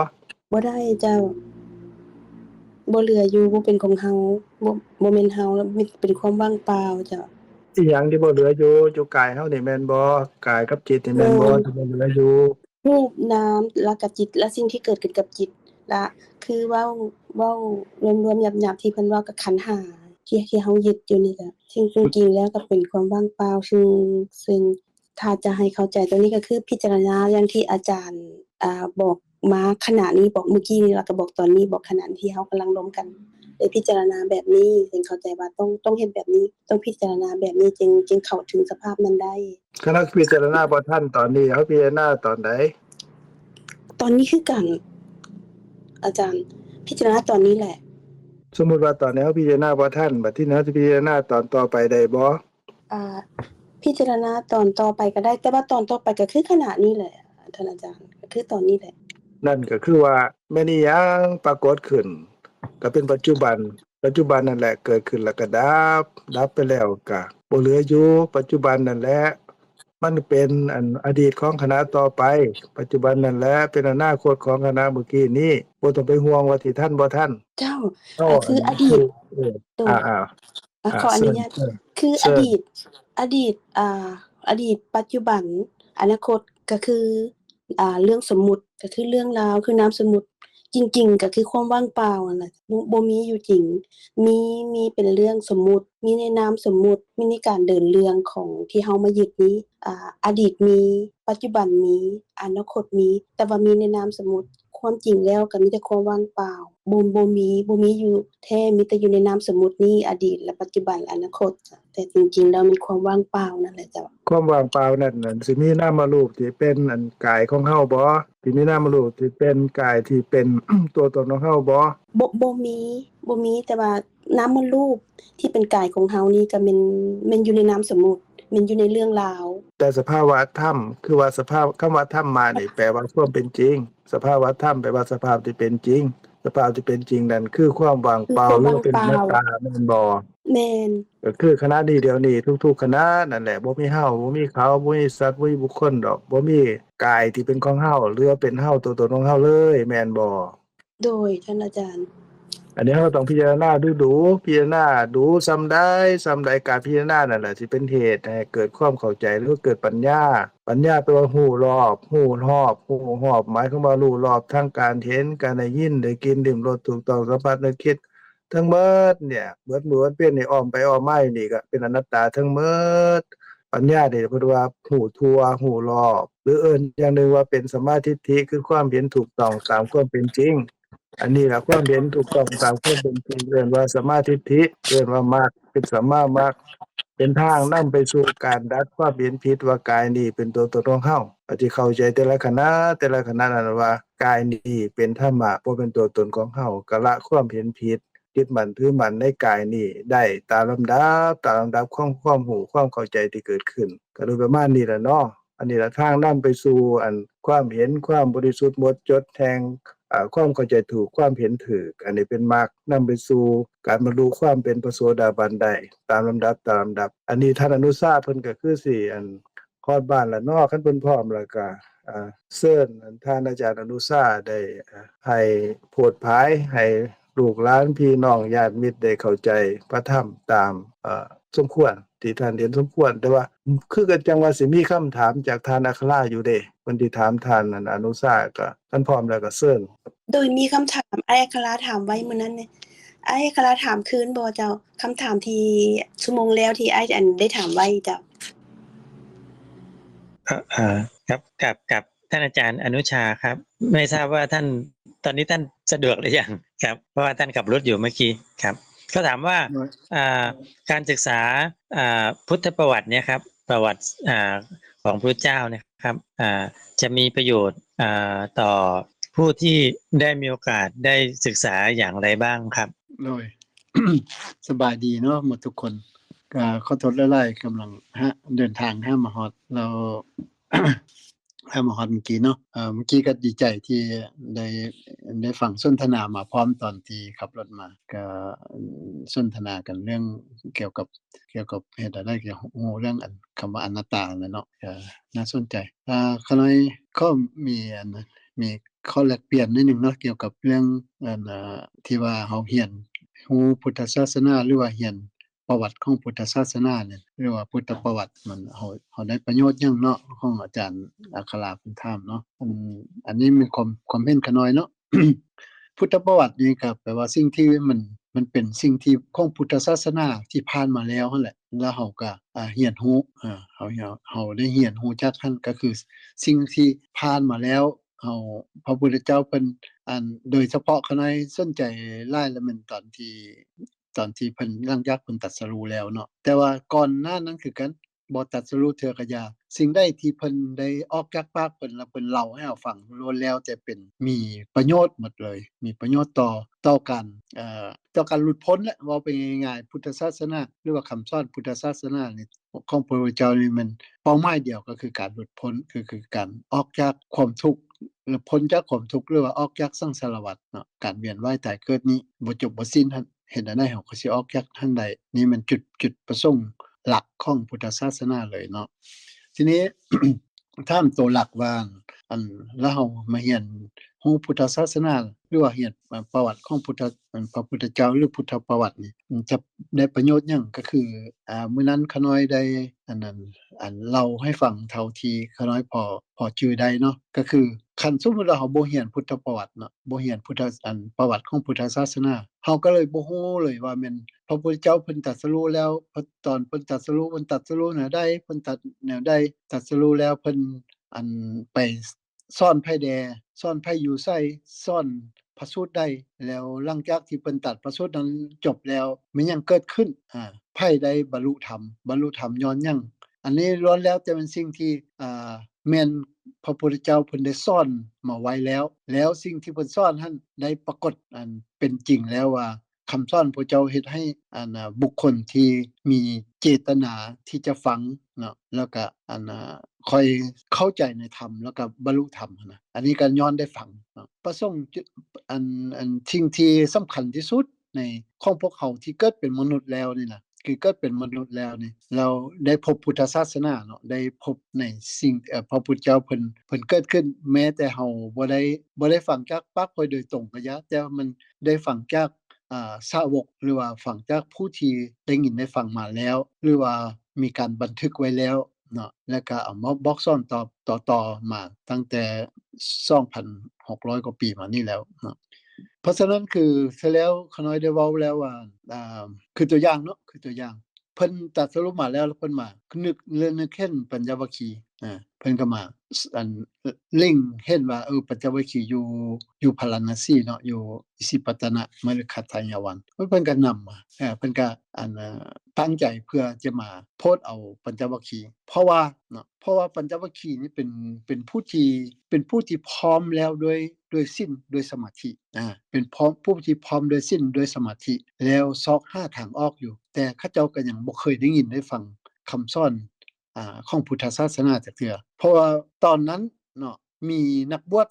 บ่ได้เจ้าบ่เหลืออยู่บ่เป็นของเฮาบ่แม่นเฮาแล้วมีเป็นความว่างเปล่าจ้ะอีหยังที่บ่เหลืออยู่กายเฮานี่แม่นบ่กายกับจิตนี่แม่แม่นบ่นที่บ่เหลืออยู่รูปนามแล้วก็จิตและสิ่งที่เกิดขึ้นกับจิตและคือเว้ารวมๆหยาบๆที่เพิ่นเว้ากับขันธ์ห้าที่เฮายึดอยู่นี่ก็ซึ่งจริงๆแล้วก็เป็นความว่างเปล่าซึ่งถ้าจะให้เข้าใจตรงนี้ก็คือพิจารณาอย่างที่อาจารย์บอกมาขณะนี้บอกเมื่อกี้นี้แล้วก็บอกตอนนี้บอกขณะที่เฮากำลังร่วมกันได้พิจารณาแบบนี้จึงเข้าใจว่าต้องเฮ็ดแบบนี้ต้องพิจารณาแบบนี้จึงเข้าถึงสภาพนั้นได้คันเราพิจารณาบ่ทันตอนนี้เฮาพิจารณาตอนใดตอนนี้คือการอาจารย์พิจารณาตอนนี้แหละสมมุติว่าตอนนี้เฮาพิจารณาบ่ทันบัดทีนี้เฮาสิพิจารณาตอนต่อไปได้บ่อ่าพิจารณาตอนต่อไปก็ได้แต่ว่าตอนต่อไปก็คือขณะนี้แหละท่านอาจารย์ก็คือตอนนี้แหละนั่นก็คือว่าแม่นอิหยังปรากฏขึ้นก็เป็นปัจจุบันนั่นแหละเกิดขึ้นแล้วก็ดับไปแล้วก็บ่เหลืออยู่ปัจจุบันนั่นแหละมันเป็นอันอดีตของคณะต่อไปปัจจุบันนั่นแหละเป็นอนาคตของคณะเมื่อกี้นี้บ่ต้องไปห่วงว่าสิทันบ่ทันเจ้าอัคืออดีตนคือโดยอาขออเชิญนุญาตคืออเชิญดีตอดีตอดีตปัจจุบันอนาคตก็คือเรื่องสมมุติก็คือเรื่องราวคือนามสมมุติจริงๆก็คือความว่างเปล่านั่นน่ะบ่มีอยู่จริงมีเป็นเรื่องสมมุติมีในนามสมมุติมีในการเดินเรื่องของที่เฮามายึดนี้อดีตมีปัจจุบันมีอนาคตมีแต่ว่ามีในนามสมมุติความจริงแล้วก็มีแต่ความว่างเปล่าบ่มีอยู่แท้มีแต่อยู่ในนามสมมุตินี้อดีตและปัจจุบันและอนาคตจ้ะแต่จริงๆแล้วมันความว่างเปล่านั่นแหละจ้ะความว่างเปล่านั่นสิมีนามรูปที่เป็นอันกายของเฮาบ่สิมีนามรูปที่เป็นกายที่เป็น ตัวตนของเฮาบ่ บ่มีแต่ว่านามรูปที่เป็นกายของเฮานี่ก็แม่นอยู่ในนามสมมุติแม่นอยู่ในเรื่องราวแต่สภาวะธรรมคือว่าสภาพคำว่าธรรมมานี่แปลว่าความเป็นจริงสภาวะธรรมแปลว่าสภาพที่เป็นจริง สภาพที่เป็นจริงนั่นคือความว่างเปล่าหรือว่าเป็นอนัตตาแม่นบ่ แม่น ก็คือคณะนี้เดี๋ยวนี้ทุกๆคณะนั่นแหละบ่มีเราบ่มีเขาบ่มีสัตว์บ่มีบุคคลดอกบ่มีกายที่เป็นของเราหรือว่าเป็นเราตัวตนของเราเลยแม่นบ่ โดยท่านอาจารย์ อันนี้เราต้องพิจารณาดูๆพิจารณาดูส่ำใดการพิจารณานั่นแหละสิเป็นเหตุให้เกิดความเข้าใจหรือเกิดปัญญาแปลว่ารู้รอบหมายความว่ารู้รอบทั้งการเห็นการได้ยินได้กลิ่นลิ้มรสถูกต้องสัมผัสนึกคิดทั้งหมดเนี่ยเบิดมื้อเป็นนี่อ้อมไปอ้อมมาอยู่นี่ก็เป็นอนัตตาทั้งหมดปัญญานี่เพิ่นว่ารู้ทั่วรู้รอบหรือเอิ้นอย่างหนึ่งว่าเป็นสัมมาทิฏฐิคือความเห็นถูกต้องตามความเป็นจริง อันนี้ล่ะความเห็นถูกต้องตามความเป็นจริงเรียกว่าสัมมาทิฏฐิเรียกว่ามรรคเป็นสัมมามรรคเป็นทางนำไปสู่การดัดความเห็นผิดว่ากายนี้เป็นตัวตนของเฮาปฏิเข้าใจแต่ละขณะนั้นว่ากายนี้เป็นธรรมะบ่เป็นตัวตนของเฮาก็ละความเห็นผิดยึดมั่นถือมั่นในกายนี้ได้ตามลำดับของความรู้ความเข้าใจที่เกิดขึ้นก็โดยประมาณนี้ล่ะเนาะอันนี้ล่ะทางนำไปสู่อันความเห็นความบริสุทธิ์หมดจดแห่ง ความเข้าใจถูกความเห็นถูกอันนี้เป็นมรรคนำไปสู่การบรรลุความเป็นพระโสดาบันได้ตามลำดับอันนี้ท่านอนุชาเพิ่นก็คือสิฮอดบ้านแล้วเนาะคันเพิ่นพร้อมแล้วก็เชิญท่านอาจารย์อนุชาได้ให้โพดผายให้ลูกหลานพี่น้องญาติมิตรได้เข้าใจพระธรรมตามสมควรที่ท่านเห็นสมควรแต่ว่าคือก็จังว่าสิมีคำถามจากท่านอัคราอยู่เด้เพิ่นสิถามท่านอนุชาก็คันพร้อมแล้วก็เชิญ โดยมีคำถามอ้ายอัคราถามไว้มื้อนั้นเนี่ยอ้ายอัคราถามคืนบ่เจ้าคำถามที่ชั่วโมงแล้วที่อ้ายอันได้ถามไว้เจ้า ครับกับท่านอาจารย์อนุชาครับ ไม่ทราบว่าท่านตอนนี้ท่านสะดวกหรือยังครับเพราะว่าท่านขับรถอยู่เมื่อกี้ครับเขาถามว่าการศึกษาพุทธประวัติเนี่ยครับประวัติของพระเจ้าเนี่ยครับจะมีประโยชน์ต่อผู้ที่ได้มีโอกาสได้ศึกษาอย่างไรบ้างครับโดย สบายดีเนาะหมดทุกคนก็ขอโทษหลายๆกำลังเดินทางมาฮอดเรา มาฮอดเมื่อกี้เนาะเมื่อกี้ก็ดีใจที่ได้ฟังสนทนามาพร้อมตอนที่ขับรถมาก็สนทนากันเรื่องเกี่ยวกับเฮ็ดอะไรเกี่ยวฮู้เรื่องคำว่าอนัตตานั่นเนาะก็น่าสนใจขน้อยก็มีมีข้อแลกเปลี่ยนนิดนึงเนาะเกี่ยวกับเรื่องที่ว่าเฮาเรียนฮู้พุทธศาสนาหรือว่าเรียนประวัติของพุทธศาสนาเนี่ยหรือว่าพุทธประวัติมันเฮาได้ประโยชน์หยังเนาะของอาจารย์อัคราเพิ่นถามเนาะอันนี้มีความเห็นขน้อยเนาะ พุทธประวัตินี่ก็แปลว่าสิ่งที่มันเป็นสิ่งที่ของพุทธศาสนาที่ผ่านมาแล้วนั่นแหละแล้วเฮาก็เรียนรู้เฮาได้เรียนรู้จากท่านก็คือสิ่งที่ผ่านมาแล้วเฮาพระพุทธเจ้าเพิ่นโดยเฉพาะขน้อยสนใจรายละเอียดตอนที่เพิ่นหลังจากเพิ่นตรัสรู้แล้วเนาะแต่ว่าก่อนหน้านั้นคือกันบ่ตรัสรู้เทื่อก็อย่าสิ่งใดที่เพิ่นได้ออกจากปากเพิ่นแล้วเพิ่นเล่าให้เราฟังล้วนแล้วแต่เป็นมีประโยชน์หมดเลยมีประโยชน์ต่อการหลุดพ้นแหละเว้าไปง่ายๆพุทธศาสนาหรือว่าคำสอนพุทธศาสนานี่ของพระพุทธเจ้านี่มันเป้าหมายเดียวก็คือการหลุดพ้นคือการออกจากความทุกข์หรือพ้นจากความทุกข์หรือว่าออกจากสังสารวัฏเนาะการเวียนว่ายตายเกิดนี้บ่จบบ่สิ้นท่านเห็นอันใดเฮาก็สิออกจากทันใดนี่มันจุดประสงค์หลักของพุทธศาสนาเลยเนาะทีนี้ ถามตัวหลักว่าแล้วเฮามาเรียนรู้พุทธศาสนาหรือว่าเรียนประวัติของพระพุทธเจ้าหรือพุทธประวัตินี่มันจะได้ประโยชน์หยังก็คือมื้อนั้นขน้อยได้เล่าให้ฟังเท่าที่ขน้อยพอจื้อได้เนาะก็คือคันสมมุติว่าเฮาบ่เรียนพุทธประวัติเนาะบ่เรียนพุทธประวัติของพุทธศาสนาเฮาก็เลยบ่ฮู้เลยว่าแม่นพระพุทธเจ้าเพิ่นตรัสรู้แล้วตอนเพิ่นตรัสรู้แนวใดเพิ่นตัดแนวใดตรัสรู้แล้วเพิ่นไปซ่อนไผแดซ่อนไผอยู่ไสซ่อนพระสูตรใดแล้วหลังจากที่เพิ่นตัดพระสูตรนั้นจบแล้วมีหยังเกิดขึ้นไผใดบรรลุธรรมย้อนหยังอันนี้ล้วนแล้วแต่เป็นสิ่งที่แม่นพระพุทธเจ้าเพิ่นได้ซ่อนมาไว้แล้วสิ่งที่เพิ่นซ่อนนั้นได้ปรากฏเป็นจริงแล้วว่าคำสอนพระเจ้าเฮ็ดให้บุคคลที่มี เจตนาที่จะฟังเนาะแล้วก็ค่อยเข้าใจในธรรมแล้วก็บรรลุธรรมนะอันนี้ก็ย้อนได้ฟังเนาะประสงค์อันสิ่งที่สำคัญที่สุดในของพวกเขาที่เกิดเป็นมนุษย์แล้วนี่นะคือเกิดเป็นมนุษย์แล้วนี่เราได้พบพุทธศาสนาเนาะได้พบในสิ่งพระพุทธเจ้าเพิ่นเกิดขึ้นแม้แต่เฮาบ่ได้ฟังจากปากเพิ่นโดยตรงก็ยะแต่มันได้ฟังจากสาวกหรือว่าฟังจากผู้ที่ได้ยินได้ฟังมาแล้วหรือว่ามีการบันทึกไว้แล้วเนาะแล้วก็เอามาบอกสอนต่อมาตั้งแต่ 2,600 กว่าปีมานี่แล้วเนาะเพราะฉะนั้นคือเสร็จแล้วขน้อยได้เว้าแล้วว่าคือตัวอย่างเนาะคือตัวอย่างเพิ่นตรัสรู้มาแล้วเพิ่นมานึกเห็นปัญจวัคคีย์เพิ่นก็มาอันเล็งเห็นว่าปัญจวัคคีย์อยู่พาราณสีเนาะอยู่อิสิปตนะมฤคทายวันเพิ่นก็นำมาเพิ่นก็ตั้งใจเพื่อจะมาโพสต์เอาปัญจวัคคีย์เพราะว่าปัญจวัคคีย์นี่เป็นผู้ที่พร้อมแล้วด้วยศีลด้วยสมาธิเป็นผู้ที่พร้อมด้วยศีลด้วยสมาธิแล้วซอกหาทางออกอยู่แต่เขาเจ้าก็ยังบ่เคยได้ยินได้ฟังคำสอนของพุทธศาสนาจักเทื่อเพราะว่าตอนนั้นเนาะมีนักบวช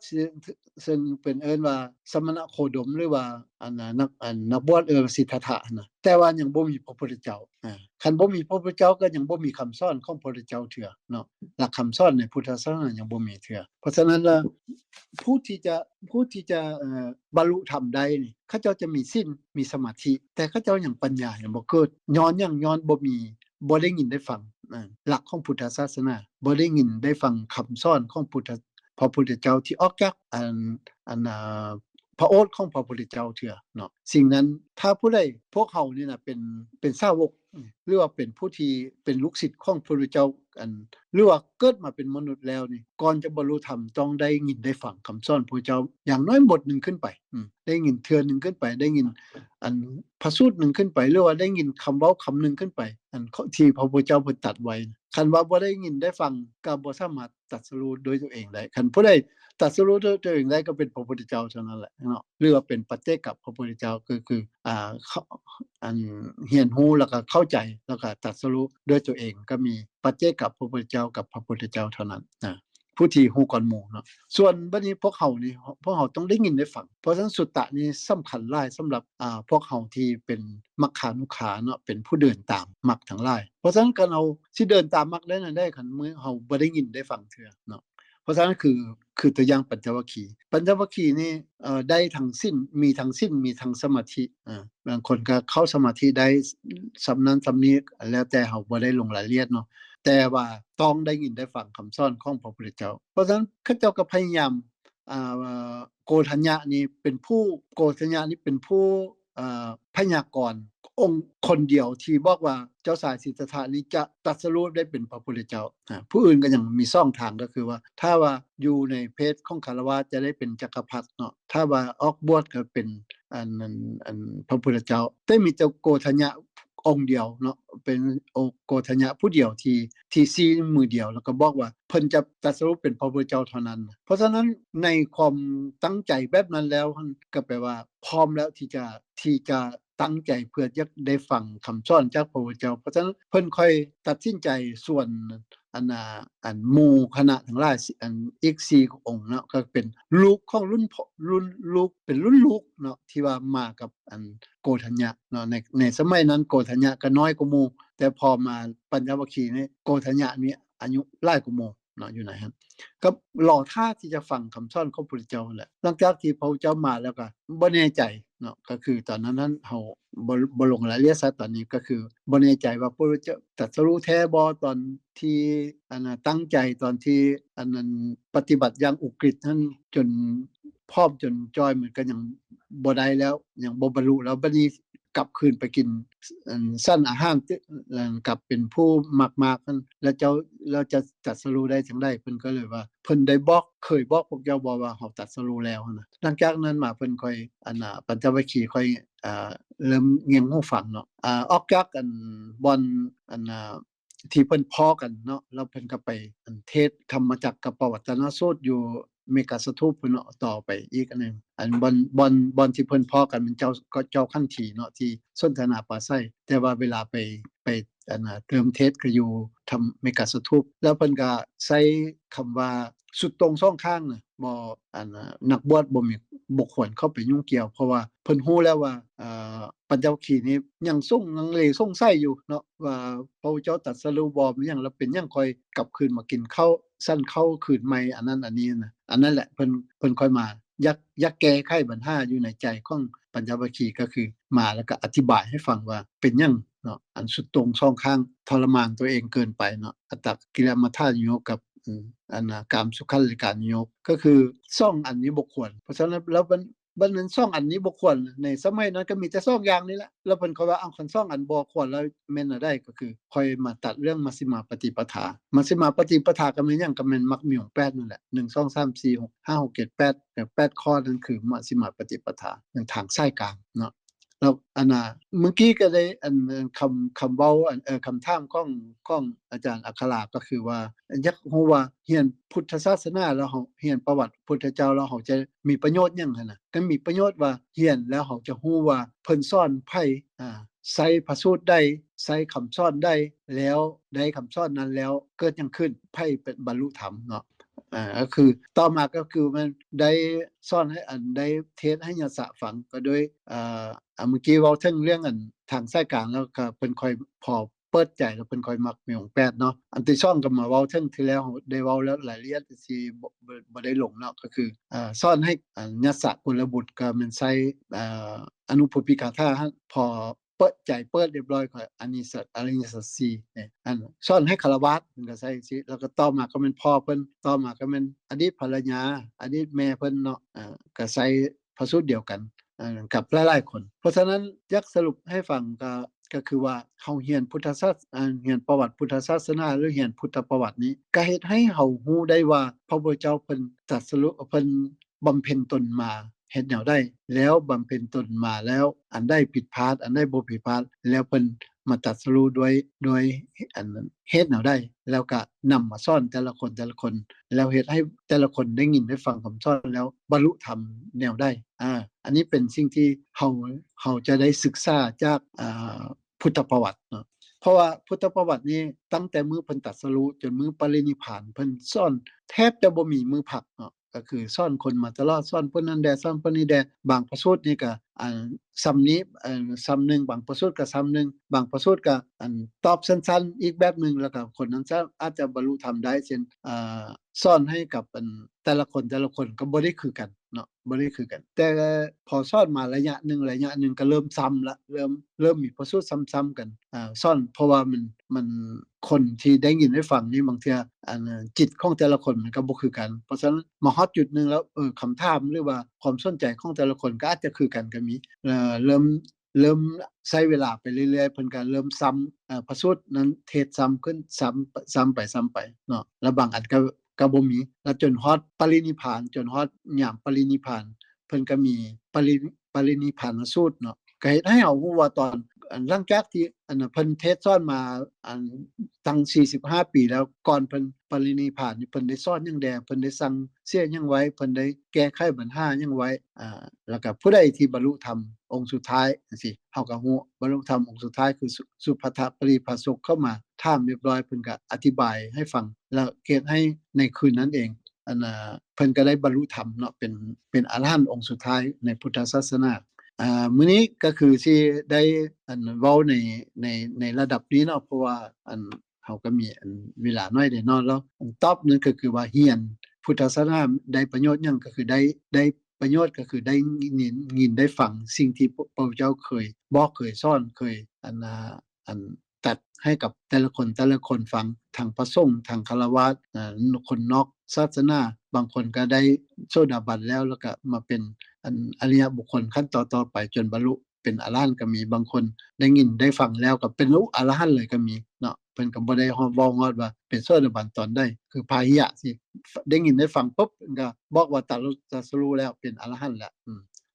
ซึ่งเป็นเอิ้นว่าสมณโคดมหรือว่านักบวชสิทธัตถะนะแต่ว่ายังบ่มีพระพุทธเจ้าคันบ่มีพระพุทธเจ้าก็ยังบ่มีคำสอนของพระพุทธเจ้าเทื่อเนาะหลักคำสอนในพุทธศาสนายังบ่มีเทื่อเพราะฉะนั้นแล้วผู้ที่จะบรรลุธรรมได้นี่เขาเจ้าจะมีศีลมีสมาธิแต่เขาเจ้ายังปัญญายังบ่เกิดย้อนบ่ได้ยินได้ฟังหลักของพุทธศาสนาบ่ได้ยินได้ฟังคำสอนของพระพุทธเจ้าที่ออกจากพระโอษฐ์ของพระพุทธเจ้าเถื่อเนาะสิ่งนั้นถ้าผู้ใดพวกเขานี่น่ะเป็นสาวกหรือว่าเป็นผู้ที่เป็นลูกศิษย์ของพระพุทธเจ้าหรือว่าเกิดมาเป็นมนุษย์แล้วนี่ก่อนจะบรรลุธรรมต้องได้ยินได้ฟังคำสอนพระพุทธเจ้าอย่างน้อยบทหนึ่งขึ้นไปได้ยินเทื่อนึงขึ้นไปได้ยินพระสูตรนึงขึ้นไปหรือว่าได้ยินคำเว้าคำนึงขึ้นไปที่พระพุทธเจ้าเพิ่นตรัสไว้คันว่าบ่ได้ยินได้ฟังก็บ่สามารถตรัสรู้ด้วยตัวเองได้คันผู้ใดตรัสรู้ด้วยตัวเองได้ก็เป็นพระพุทธเจ้าเท่านั้นแหละเนาะหรือว่าเป็นปัจเจกกับพระพุทธเจ้าคือเรียนรู้แล้วก็เข้าใจแล้วก็ตรัสรู้ด้วยตัวเองก็มีปัจเจกกับพระพุทธเจ้ากับพระพุทธเจ้าเท่านั้นผู้ที่ฮู้ก่อนหมู่เนาะส่วนบัดนี้พวกเขาต้องได้ยินได้ฟังเพราะฉะนั้นสุตตะนี่สำคัญหลายสำหรับพวกเขาที่เป็นมัคคานุขาเนาะเป็นผู้เดินตามมรรคทั้งหลายเพราะฉะนั้นการเอาสิเดินตามมรรคได้คันมื้อเฮาบ่ได้ยินได้ฟังเทื่อเนาะเพราะฉะนั้นคือตัวอย่างปัญจวัคคีย์นี่ได้ทั้งสิ้นมีทั้งสิ้นมีทั้งสมาธิบางคนก็เข้าสมาธิได้สำนั้นสำนี้แล้วแต่เฮาบ่ได้ลงรายละเอียดเนาะแต่ว่าต้องได้ยินได้ฟังคำสอนของพระพุทธเจ้าเพราะฉะนั้นเขาเจ้าก็พยายามโกฏัญญะนี่เป็นผู้พยากรณ์องค์คนเดียวที่บอกว่าเจ้าสายสิทธัตถะนี้จะตรัสรู้ได้เป็นพระพุทธเจ้าผู้อื่นก็ยังมี2ทางก็คือว่าถ้าว่าอยู่ในเพศของคฤหัสถ์จะได้เป็นจักรพรรดิเนาะถ้าว่าออกบวชก็เป็นพระพุทธเจ้าแต่มีเจ้าโกฏัญญะองค์เดียวเนาะเป็นโกฏัญญะผู้เดียวที่ชี้มือเดียวแล้วก็บอกว่าเพิ่นจะตรัสรู้เป็นพระพุทธเจ้าเท่านั้นเพราะฉะนั้นในความตั้งใจแบบนั้นแล้วก็แปลว่าพร้อมแล้วที่จะตั้งใจเพื่อจะได้ฟังคำสอนจากพระพุทธเจ้าเพราะฉะนั้นเพิ่นค่อยตัดสินใจส่วนหมู่คณะทั้งหลายอีก4องค์เนาะก็เป็นลูกของรุ่นลูกเป็นรุ่นลูกเนาะที่ว่ามากับโกฏัญญะเนาะในสมัยนั้นโกฏัญญะก็น้อยกว่าหมู่แต่พอมาปัญจวัคคีย์นี่โกฏัญญะนี่อายุหลายกว่าหมู่เนาะอยู่ไหนครับก็รอท่าที่จะฟังคำสอนของพระพุทธเจ้าแหละหลังจากที่พระพุทธเจ้ามาแล้วก็บ่แน่ใจเนาะก็คือตอนนั้นเฮาบ่ลงรายละเอียดซะตอนนี้ก็คือบ่แน่ใจว่าพระพุทธเจ้าตรัสรู้แท้บ่ตอนที่ตั้งใจตอนที่นั้นปฏิบัติอย่างอุกฤษนั้นจนพร้อมจนจ้อยเหมือนกันยังบ่ได้แล้วยังบ่บรรลุแล้วบัดนี้กลับคืนไปกินสั้นอาหารกลับเป็นผู้มากๆนั้นแล้วจะตรัสรู้ได้จังได๋เพิ่นก็เลยว่าเพิ่นได้เคยบอกพวกเจ้าบ่ว่าเฮาตรัสรู้แล้วนะหลังจากนั้นมาเพิ่นค่อยปัญจวัคคีย์ค่อยเริ่มเงียงหูฟังเนาะออกจากบ่อนที่เพิ่นพ้อกันเนาะแล้วเพิ่นก็ไปเทศธรรมจักรกับปวัตตนสูตรอยู่เมกาสถูปเพิ่นเนาะต่อไปอีกอันนึงบ่อนที่เพิ่นพ้อกันเป็นเจ้าคันธีเนาะที่สนทนาปราศัยแต่ว่าเวลาไป เติมเทศก็อยู่ทำเมกะสถูปแล้วเพิ่นก็ใช้คำว่าสุดตรงสองข้างน่ะบ่นักบวชบ่ควรเข้าไปยุ่งเกี่ยวเพราะว่าเพิ่นรู้แล้วว่าปัญจวัคคีย์นี้ยังลังเลสงสัยอยู่เนาะว่าพระพุทธเจ้าตรัสรู้บ่มีหยังแล้วเป็นหยังค่อยกลับคืนมากินข้าวซั่นข้าวคืนใหม่อันนั้นอันนี้น่ะอันนั้นแหละเพิ่นค่อยมายักแก้ไขปัญหาอยู่ในใจของปัญจวัคคีย์ก็คือมาแล้วก็อธิบายให้ฟังว่าเป็นหยังเนาะอันสุดตรงสองข้างทรมานตัวเองเกินไปเนาะอัตตกิลมัฏฐานิโยกับกามสุขัลลิกานิโยก็คือซ่องอันนี้บ่ควรเพราะฉะนั้นแล้วบัดนั้นซ่องอันนี้บ่ควรในสมัยนั้นก็มีแต่ซ่องอย่างนี้แหละแล้วเพิ่นก็ว่าเอาคันซ่องอันบ่ควรแล้วแม่นได้ก็คือค่อยมาตัดเรื่องมัชฌิมาปฏิปทามัชฌิมาปฏิปทาก็แม่นหยังก็แม่นมรรคมีองค์8นั่นแหละ1 2 3 4 6 5 6 7 8แต่8ข้อนั้นคือมัชฌิมาปฏิปทาเป็นทางสายกลางเนาะแล้วเมื่อกี้ก็ได้คำเว้าคำถามของอาจารย์อัคราก็คือว่าอยากรู้ว่าเรียนพุทธศาสนาแล้วเฮาเรียนประวัติพุทธเจ้าแล้วเฮาจะมีประโยชน์หยังหั่นน่ะก็มีประโยชน์ว่าเรียนแล้วเฮาจะรู้ว่าเพิ่นสอนไผใส่พระสูตรใดใส่คำสอนใดแล้วได้คำสอนนั้นแล้วเกิดหยังขึ้นไผเป็นบรรลุธรรมเนาะก็คือต่อมาก็คือมันได้สอนให้ได้เทศให้ญาติฟังก็โดยเมื่อกี้เว้าถึงเรื่องทางสายกลางแล้วก็เพิ่นค่อยพอเปิดใจแล้วเพิ่นค่อยมักมีองค์8เนาะอันที่2ก็มาเว้าถึงที่แล้วได้เว้าแล้วรายละเอียดสิบ่ได้ลงเนาะก็คือสอนให้ญาติกุลบุตรก็มันใช้อนุพุพพิกถาพอเปิดใจเปิดเรียบร้อยก็อริยสัจ4เนี่ยสอนให้ฆราวาสเพิ่นก็ใช้สิแล้วก็ต่อมาก็เป็นพ่อเพิ่นต่อมาก็เป็นอดีตภรรยาอดีตแม่เพิ่นเนาะก็ใช้พระสูตรเดียวกันกับหลายๆคนเพราะฉะนั้นอยากสรุปให้ฟังก็คือว่าเฮาเรียนพุทธศาสเรียนประวัติพุทธศาสนาหรือเรียนพุทธประวัตินี้ก็เฮ็ดให้เฮารู้ได้ว่าพระพุทธเจ้าเพิ่นตรัสรู้เพิ่นบำเพ็ญตนมาเฮ็ดแนวใดแล้วบำเพ็ญตนมาแล้วอันใดผิดพลาดอันใดบ่ผิดพลาดแล้วเพิ่นมาตรัสรู้ด้วยอันเฮ็ดแนวใดแล้วก็นำมาสอนแต่ละคนแล้วเฮ็ดให้แต่ละคนได้ยินได้ฟังคำสอนแล้วบรรลุธรรมแนวใดอันนี้เป็นสิ่งที่เฮาจะได้ศึกษาจากพุทธประวัติเนาะเพราะว่าพุทธประวัตินี้ตั้งแต่มื้อเพิ่นตรัสรู้จนมื้อปรินิพพานเพิ่นสอนแทบจะบ่มีมื้อพักเนาะก็คือสอนคนมาตลอดสอนเพิ่นนั้นแดสอนเพิ่นนี้แดบางพระสูตรนี่ก็ซ้ำนี้ซ้ำนึงบางพระสูตรก็ซ้ำนึงบางพระสูตรก็ตอบสั้นๆอีกแบบนึงแล้วก็คนนั้นอาจจะบรรลุธรรมได้เช่นสอนให้กับแต่ละคนก็บ่ได้คือกันเนาะบ่ได้คือกันแต่พอสอนมาระยะหนึงก็เริ่มซ้ำละเริ่มมีพระสูตรซ้ำๆกันสอนเพราะว่ามันคนที่ได้ยินได้ฟังนี่บางเทื่อจิตของแต่ละคนมันก็บ่คือกันเพราะฉะนั้นมาฮอดจุดนึงแล้วคำถามหรือว่าความสนใจของแต่ละคนก็อาจจะคือกันก็มีเริ่มใช้เวลาไปเรื่อยๆเพิ่นก็เริ่มซ้ำพระสูตรนั้นเทศซ้ำขึ้นซ้ำไปเนาะแล้วบางอันก็บ่มีแล้วจนฮอดปรินิพพานจนฮอดยามปรินิพพานเพิ่นก็มีปรินิพพานสูตรเนาะก็เฮ็ดให้เฮารู้ว่าตอนหลังจากที่เพิ่นเทศสอนมาตั้ง45 ปีแล้วก่อนเพิ่นปรินิพพานนี่เพิ่นได้สอนหยังแดเพิ่นได้สั่งเสียหยังไว้เพิ่นได้แก้ไขปัญหาหยังไว้แล้วก็ผู้ใดที่บรรลุธรรมองค์สุดท้ายจังซี่เฮาก็ฮู้บรรลุธรรมองค์สุดท้ายคือสุภัททปริภาสกเข้ามาถามเรียบร้อยเพิ่นก็อธิบายให้ฟังแล้วเฮ็ดให้ในคืนนั้นเองเพิ่นก็ได้บรรลุธรรมเนาะเป็นอรหันต์องค์สุดท้ายในพุทธศาสนามื้อนี้ก็คือสิได้เว้าในระดับนี้เนาะเพราะว่าเฮาก็มีเวลาน้อยได้นอนแล้วตอบนึงก็คือว่าเรียนพุทธศาสนาได้ประโยชน์หยังก็คือได้ประโยชน์ก็คือได้ยินได้ฟังสิ่งที่พระพุทธเจ้าเคยบอกเคยสอนเคยตัดให้กับแต่ละคนฟังทางพระสงฆ์ทางฆราวาสคนนอกศาสนาบางคนก็ได้โสดาบันแล้วก็มาเป็นอริยบุคคลขั้นต่อไปจนบรรลุเป็นอรหันต์ก็มีบางคนได้ยินได้ฟังแล้วก็เป็นอรหันต์เลยก็มีเนาะเพิ่นก็บ่ได้บอกว่าเป็นโสดาบันตอนใดคือพาหิยะสิได้ยินได้ฟังปุ๊บก็บอกว่าตรัสรู้แล้วเป็นอรหันต์แล้ว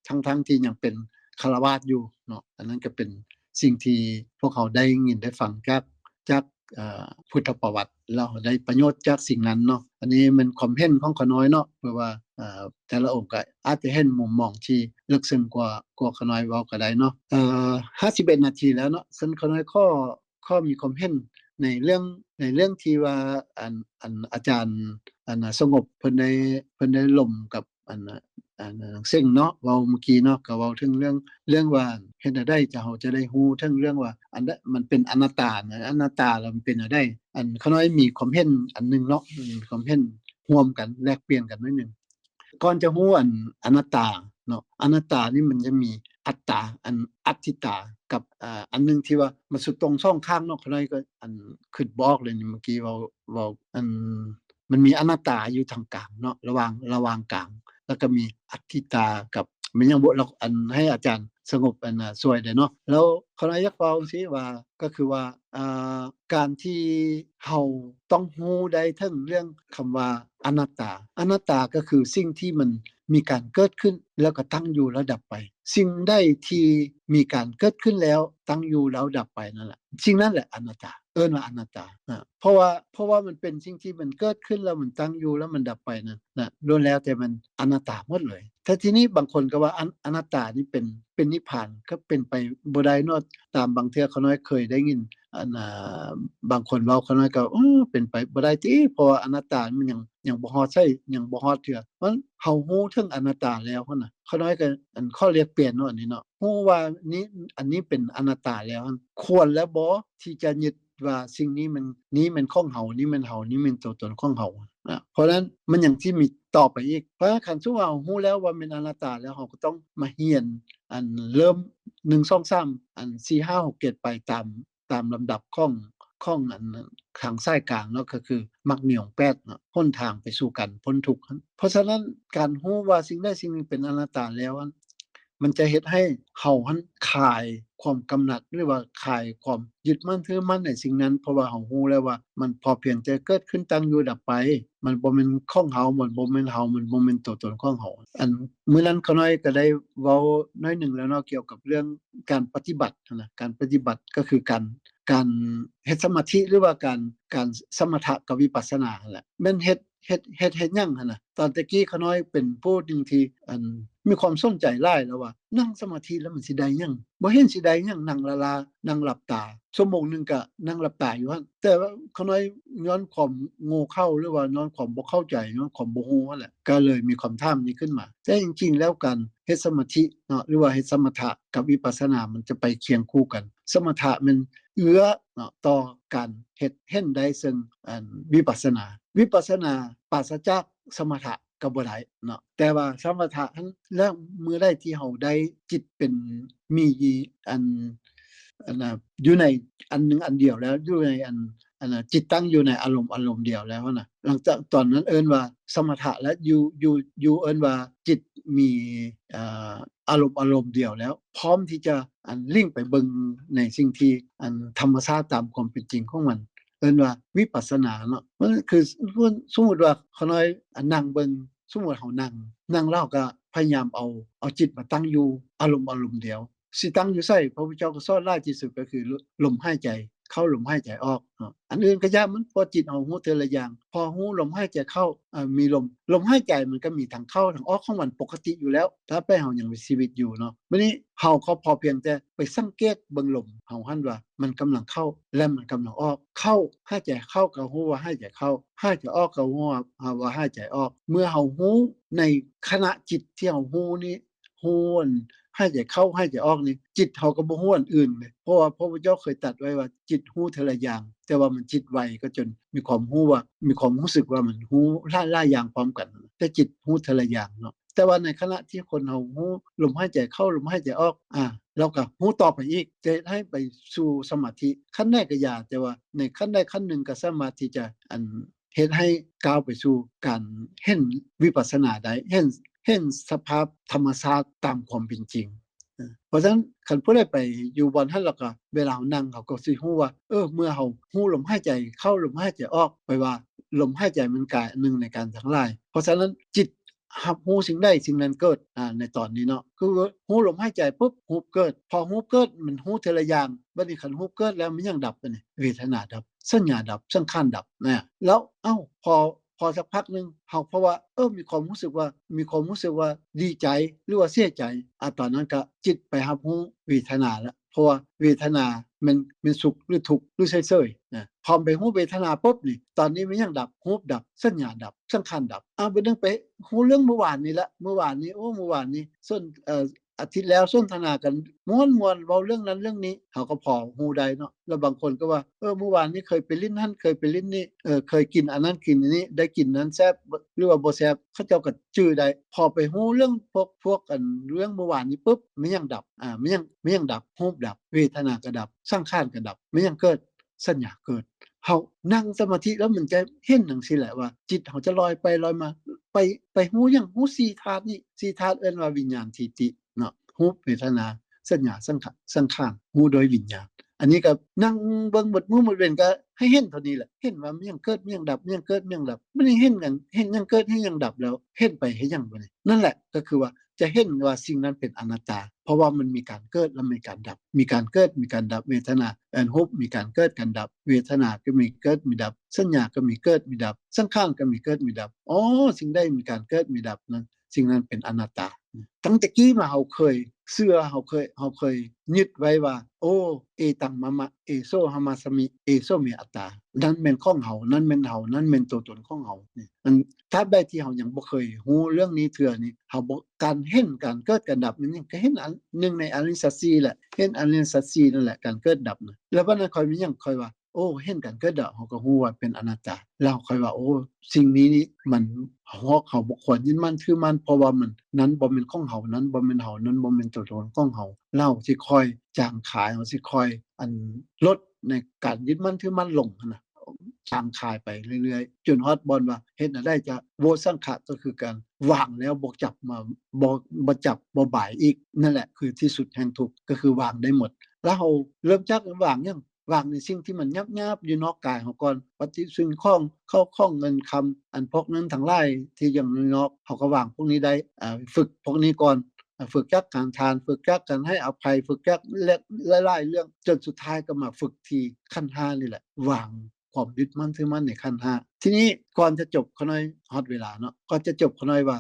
ทั้งที่ยังเป็นฆราวาสอยู่เนาะอันนั้นก็เป็นสิ่งที่พวกเขาได้ยินได้ฟังจากพุทธประวัติแล้วได้ประโยชน์จากสิ่งนั้นเนาะอันนี้มันความเห็นของข้าน้อยเนาะเพราะว่าแต่ละองค์ก็อาจจะเห็นมุมมองที่ลึกซึ้งกว่าข้าน้อยเว้าก็ได้เนาะ51 นาทีแล้วเนาะซึ่งข้าน้อยข ข้อมีความเห็นในเรื่องที่ว่าอาจารย์สงบเพิ่นได้ล่มกับเซ็งเนาะเว้าเมื่อกี้เนาะก็เว้าถึงเรื่องว่าเฮ็ดจั่งใดเราจะได้ฮู้ถึงเรื่องว่าอันใดมันเป็นอนัตตานะอนัตตาแล้วมันเป็นจั่งใดเขาน้อยมีความเห็นอันหนึงเนาะความเห็นร่วมกันแลกเปลี่ยนกันหน่อยหนึงก่อนจะฮู้อนัตตาเนาะอนัตตานี่มันจะมีอัตตาอัตถิตากับอันหนึงที่ว่ามันสุดตรงช่องข้างเนาะเขาน้อยก็คิดบ่ออกเลยนี่เมื่อกี้เว้ามันมีอนัตตาอยู่ทางกลางเนาะระหว่างกลางแล้วก็มีอัตถิตากับมันยังบ่เราให้อาจารย์สงบช่วยได้เนาะแล้วเขาน้อยอยากเว้าซิว่าก็คือว่าการที่เฮาต้องรู้ได้ถึงเรื่องคำว่าอนัตตาก็คือสิ่งที่มันมีการเกิดขึ้นแล้วก็ตั้งอยู่แล้วดับไปสิ่งใดที่มีการเกิดขึ้นแล้วตั้งอยู่แล้วดับไปนั่นแหละสิ่งนั้นแหละอนัตตาเอิ้นว่าอนัตตาเพราะว่ามันเป็นสิ่งที่มันเกิดขึ้นแล้วมันตั้งอยู่แล้วมันดับไปนั่นน่ะล้วนแล้วแต่มันอนัตตาหมดเลยแต่ทีนี้บางคนก็ว่าอนัตตานี่เป็นนิพพานก็เป็นไปบ่ได้เนาะตามบางเทื่อเขาน้อยเคยได้ยินบางคนเว้าเขาน้อยก็เป็นไปบ่ได้ติเพราะว่าอนัตตามันยังบ่ฮอดใช้ยังบ่ฮอดเทื่อมันเฮาฮู้ถึงอนัตตาแล้วหั่นน่ะเขาน้อยก็ข้อเรียกเปลี่ยนเนาะอันนี้เนาะฮู้ว่าอันนี้เป็นอนัตตาแล้วควรแล้วบ่ที่จะยึดว่าสิ่งนี้มันของเฮานี่มันเฮานี่มันตัวตนของเฮาเพราะฉะนั้นมันยังที่มีต่อไปอีกเพราะคันซุว่าเฮาฮู้แล้วว่าเป็นอนัตตาแล้วเฮาก็ต้องมาเรียนเริ่ม1 2 3 4 5 6 7ไปตามลำดับของทางสายกลางเนาะก็คือมรรคมีองค์8เนาะหนทางไปสู่กันพ้นทุกข์เพราะฉะนั้นการรู้ว่าสิ่งใดสิ่งหนึ่งเป็นอนัตตาแล้วมันจะเฮ็ดให้เฮาคลายความกำหนัดหรือว่าคลายความยึดมั่นถือมั่นในสิ่งนั้นเพราะว่าเฮารู้แล้วว่ามันพอเพียงแต่เกิดขึ้นตั้งอยู่ดับไปมันบ่แม่นของเฮามันบ่แม่นเฮามันบ่แม่นตัวตนของเฮามื้อนั้นเขาน้อยก็ได้เว้าน้อยหนึ่งแล้วเนาะเกี่ยวกับเรื่องการปฏิบัตินะการปฏิบัติก็คือการเฮ็ดสมาธิหรือว่าการสมถะกับวิปัสสนานั่นแหละแม่นเฮ็ดหยังหั่นน่ะตอนตะกี้เขาน้อยเป็นผู้หนึ่งที่มีความสนใจหลายแล้วว่านั่งสมาธิแล้วมันสิได้หยังบ่เห็นสิได้หยังนั่งละนั่งหลับตาชั่วโมงนึงก็นั่งหลับตาอยู่หั่นแต่ว่าเขาน้อยย้อนความโง่เขลาหรือว่าย้อนความบ่เข้าใจย้อนความบ่ฮู้นั่นแหละก็เลยมีความถามนี้ขึ้นมาแต่จริงๆแล้วการเฮ็ดสมาธิเนาะหรือว่าเฮ็ดสมถะกับวิปัสสนามันจะไปเคียงคู่กันสมถะมันเอื้อเนาะต่อการเห็นได้ซึ่งวิปัสสนาปราศจากสมถะก็บ่ได้เนาะแต่ว่าสมถะนั้นแล้วมื้อใดที่เฮาได้จิตเป็นมีน่ะอยู่ในอันหนึ่งอันเดียวแล้วอยู่ในจิตตั้งอยู่ในอารมณ์เดียวแล้วน่ะหลังจากตอนนั้นเอิ้นว่าสมถะและอยู่เอิ้นว่าจิตมีอารมณ์เดียวแล้วพร้อมที่จะลิงก์ไปเบิ่งในสิ่งที่ธรรมชาติตามความเป็นจริงของมันเอิ้นว่าวิปัสสนาเนาะมันคือสมมุติว่าเขาน้อยนั่งเบิ่งสมมุติเฮานั่งแล้วก็พยายามเอาจิตมาตั้งอยู่อารมณ์เดียวสิตั้งอยู่ไสพระพุทธเจ้าก็สอนหลายที่สุดก็คือลมหายใจเข้าลมหายใจออกอันอื่นก็อย่ามันพอจิตเฮาฮู้แต่ละอย่างพอฮู้ลมหายใจเข้ามีลมหายใจมันก็มีทางเข้าทางออกของมันปกติอยู่แล้วถ้าไปเฮายังมีชีวิตอยู่เนาะบัดนี้เฮาก็พอเพียงแต่ไปสังเกตเบิ่งลมเฮาว่ามันกำลังเข้าและมันกำลังออกเข้าหายใจเข้าก็ฮู้ว่าหายใจเข้าหายใจออกก็ฮู้ว่าหายใจออกเมื่อเฮาฮู้ในขณะจิตที่เฮาฮู้นี้ฮู้หายใจเข้าหายใจออกนี่จิตเฮาก็บ่ฮู้อันอื่นเลยเพราะว่าพระพุทธเจ้าเคยตรัสไว้ว่าจิตฮู้ทีละอย่างแต่ว่ามันจิตไวก็จนมีความรู้สึกว่ามันฮู้หลายอย่างพร้อมกันแต่จิตฮู้ทีละอย่างเนาะแต่ว่าในขณะที่คนเฮาฮู้ลมหายใจเข้าลมหายใจออกเราก็ฮู้ต่อไปอีกจะให้ไปสู่สมาธิขั้นใดก็อย่าแต่ว่าในขั้นใดขั้นหนึ่งก็สามารถที่จะเฮ็ดให้ก้าวไปสู่การเห็นวิปัสสนาได้เห็นสภาพธรรมชาติตามความเป็นจริงเพราะฉะนั้นคันผู้ใดไปอยู่บนนั้นแล้วก็เวลานั่งเขาก็สิฮู้ว่าเมื่อเฮาฮู้ลมหายใจเข้าลมหายใจออกไปว่าลมหายใจมันกายอันหนึ่งในการทั้งหลายเพราะฉะนั้นจิตรับรู้สิ่งใดสิ่งนั้นเกิดในตอนนี้เนาะคือฮู้ลมหายใจปุ๊บฮู้เกิดพอฮู้เกิดมันฮู้ทีละอย่างบัดนี้คันฮู้เกิดแล้วมันยังดับไปนี่เวทนาดับสัญญาดับสังขารดับนะแล้วพอสักพักนึงเฮาเพราะว่ามีความรู้สึกว่าดีใจหรือว่าเสียใจตอนนั้นก็จิตไปรับรู้เวทนาแล้วพ ราะว่าเวทนามันสุขหรือทุกข์หรือเฉยๆนะพอไปฮู้เวทนาปุ๊บนี่ตอนนี้มันยังดับรูปดับสัญญาดับสังขารดับบ่นึงไปฮู้เรื่องเมื่อวานนี้ละเมื่อวานนี้ส้นอาทิตย์แล้วสนทนากันม่วนๆเว้าเรื่องนั้นเรื่องนี้เฮาก็พอฮู้ได้เนาะแล้วบางคนก็ว่าเมื่อวานนี้เคยไปลิ้นนั่นเคยไปลิ้นนี่เคยกินอันนั้นกินอันนี้ได้กินนั้นแซ่บหรือว่าบ่แซ่บเขาเจ้าก็จื้อได้พอไปฮู้เรื่องพวกอันเรื่องเมื่อวานนี้ปุ๊บมันยังดับมันยังดับรูปดับเวทนาก็ดับสังขารก็ดับมันยังเกิดสัญญาเกิดเฮานั่งสมาธิแล้วมันจะเห็นจังซี่แหละว่าจิตเฮาจะลอยไปลอยมาไปฮู้หยังฮู้สี่ธาตุนี่สี่ธาตุเอิ้นว่าวิญญาณทิฏฐิเนาะรูปเวทนาสัญญาสังขารฮู้โดยวิญญาณอันนี้ก็นั่งเบิ่งหมดมื้อหมดเว้นก็ให้เห็นเท่านี้แหละเห็นว่ามันยังเกิดมันยังดับมันยังเกิดมันยังดับมันเห็นกันเห็นยังเกิดเห็นยังดับแล้วเห็นไปเฮ็ดหยังบ่นี่นั่นแหละก็คือว่าจะเห็นว่าสิ่งนั้นเป็นอนัตตาเพราะว่ามันมีการเกิดและมีการดับมีการเกิดมีการดับเวทนารูปมีการเกิดการดับเวทนาก็มีเกิดมีดับสัญญาก็มีเกิดมีดับสังขารก็มีเกิดมีดับสิ่งใดมีการเกิดมีดับนั้นสิ่งนั้นเป็นอนัตตาตั้งแต่กี้มาเฮาเคยเชื่อเฮาเคยยึดไว้ว่าเอตังมะมะเอโซหะมาสมิเอโซเมอัตตานั่นแม่นของเฮานั่นแม่นเฮานั่นแม่นตัวตนของเฮานี่มันถ้าใดที่เฮายังบ่เคยฮู้เรื่องนี้เทื่อนี้เฮาบ่การเห็นการเกิดการดับมันยังก็เห็นอันหนึ่งในอริยสัจ4แหละเห็นอริยสัจ4นั่นแหละการเกิดดับนะแล้วบัดนั้นค่อยมีหยังค่อยว่าเห็นการเกิดดับเฮาก็ฮู้ว่าเป็นอนัตตาแล้วค่อยว่าสิ่งนี้นี่มันเขาบ่ควรยึดมั่นถือมั่นเพราะว่ามันนั้นบ่แม่นของเฮานั้นบ่แม่นเฮานั้นบ่แม่นตัวตนของเฮาเราสิค่อยจางขายเฮาสิค่อยลดในการยึดมั่นถือมั่นลงหั่นน่ะจางคายไปเรื่อยๆจนฮอดบ่อนว่าเฮ็ดได้จะโวสังขะก็คือการวางแล้วบ่จับมาบ่จับบ่บ่ายอีกนั่นแหละคือที่สุดแห่งทุกข์ก็คือวางได้หมดแล้วเฮาเริ่มจากวางยังวางในสิ่งที่มันหยาบๆอยู่นอกกายเฮาก่อนปฏิสิ่งของเข้าของเงินคำอันพวกนั้นทั้งหลายที่ยังนอกเฮาก็วางพวกนี้ได้ฝึกพวกนี้ก่อนฝึกจากการทานฝึกจากการให้อภัยฝึกจากหลายๆเรื่องจนสุดท้ายก็มาฝึกที่ขั้น5นี่แหละวางความยึดมั่นถือมั่นในขั้น5ทีนี้ก่อนจะจบขน้อยฮอดเวลาเนาะก่อนจะจบขน้อยว่า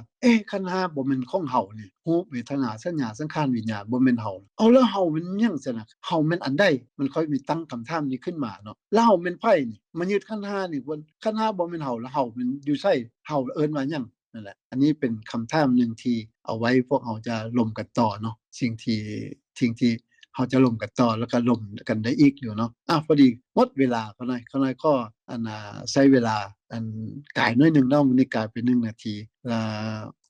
ขั้น5บ่แม่นของเฮานี่รูปเวทนาสัญญาสังขารวิญญาณบ่แม่นเฮาเอาแล้วเฮามันหยังซั่นน่ะเฮาแม่นอันใดมันค่อยมีตั้งคำถามนี้ขึ้นมาเนาะแล้วเฮาแม่นไผนี่มายึดขั้น5นี่ขั้น5บ่แม่นเฮาแล้วเฮามันอยู่ไสเฮาเอิ้นว่าหยังนั่นแหละอันนี้เป็นคำถามนึงที่เอาไว้พวกเฮาจะล้มกันต่อเนาะสิ่งที่เฮาจะล้มกันต่อแล้วก็ล้มกันได้อีกอยู่เนาะพอดีหมดเวลาขน้อยก็ใช้เวลากายน้อยนึงเนาะมื้อนี้กลายเป็น1นาที